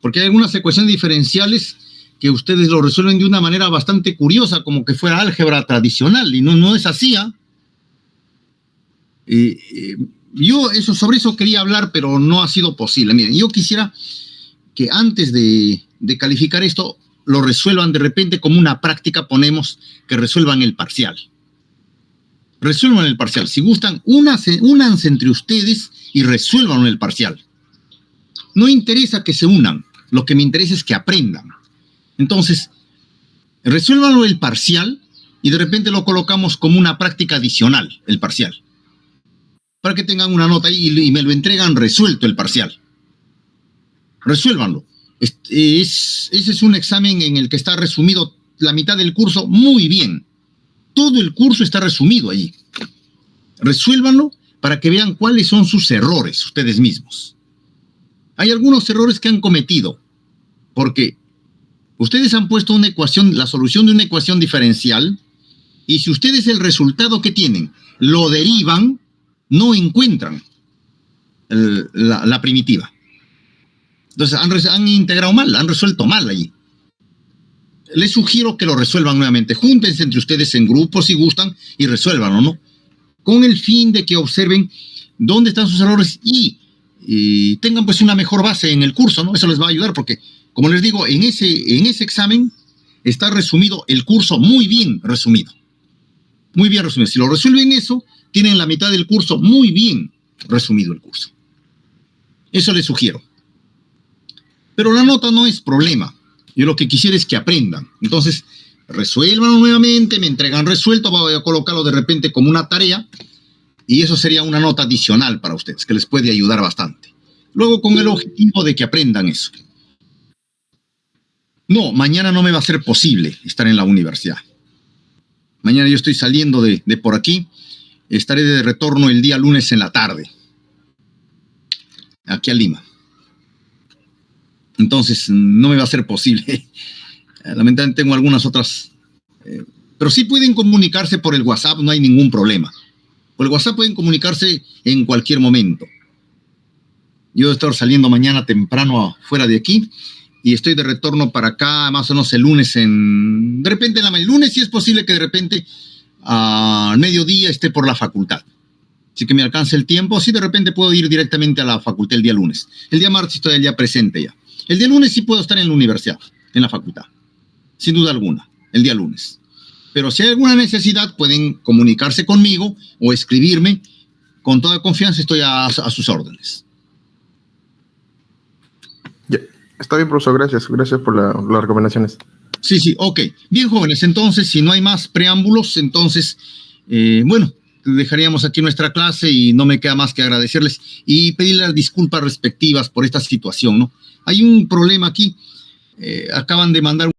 Porque hay algunas ecuaciones diferenciales que ustedes lo resuelven de una manera bastante curiosa, como que fuera álgebra tradicional, y no es así, ¿ah? Yo sobre eso quería hablar, pero no ha sido posible. Miren, yo quisiera que antes de calificar esto, lo resuelvan de repente como una práctica, ponemos que resuelvan el parcial. Resuelvan el parcial. Si gustan, únanse entre ustedes y resuelvan el parcial. No interesa que se unan, lo que me interesa es que aprendan. Entonces, resuélvanlo el parcial y de repente lo colocamos como una práctica adicional, el parcial. Para que tengan una nota ahí y me lo entregan resuelto el parcial. Resuélvanlo. Ese es un examen en el que está resumido la mitad del curso muy bien. Todo el curso está resumido allí. Resuélvanlo para que vean cuáles son sus errores ustedes mismos. Hay algunos errores que han cometido, porque ustedes han puesto una ecuación, la solución de una ecuación diferencial, y si ustedes el resultado que tienen lo derivan, no encuentran la primitiva. Entonces han integrado mal, han resuelto mal allí. Les sugiero que lo resuelvan nuevamente. Júntense entre ustedes en grupos si gustan y resuélvanlo, ¿no? Con el fin de que observen dónde están sus errores y tengan pues una mejor base en el curso, ¿no? Eso les va a ayudar porque, como les digo, en ese examen está resumido el curso muy bien resumido. Muy bien resumido. Si lo resuelven eso, tienen la mitad del curso muy bien resumido el curso. Eso les sugiero. Pero la nota no es problema. Yo lo que quisiera es que aprendan. Entonces, resuélvanlo nuevamente, me entregan resuelto, voy a colocarlo de repente como una tarea y eso sería una nota adicional para ustedes, que les puede ayudar bastante. Luego con el objetivo de que aprendan eso. No, mañana no me va a ser posible estar en la universidad. Mañana yo estoy saliendo de por aquí. Estaré de retorno el día lunes en la tarde, aquí a Lima. Entonces, no me va a ser posible. Lamentablemente tengo algunas otras... pero sí pueden comunicarse por el WhatsApp, no hay ningún problema. Por el WhatsApp pueden comunicarse en cualquier momento. Yo voy a estar saliendo mañana temprano fuera de aquí y estoy de retorno para acá más o menos el lunes de repente el lunes sí es posible que de repente al mediodía esté por la facultad. Así que me alcance el tiempo, sí de repente puedo ir directamente a la facultad el día lunes. El día martes estoy allá presente ya. El día lunes sí puedo estar en la universidad, en la facultad. Sin duda alguna, el día lunes. Pero si hay alguna necesidad pueden comunicarse conmigo o escribirme. Con toda confianza estoy a sus órdenes. Ya. Está bien, profesor, gracias. Gracias por las recomendaciones. Sí, ok. Bien, jóvenes, entonces, si no hay más preámbulos, entonces, bueno, dejaríamos aquí nuestra clase y no me queda más que agradecerles y pedirles disculpas respectivas por esta situación, ¿no? Hay un problema aquí. Acaban de mandar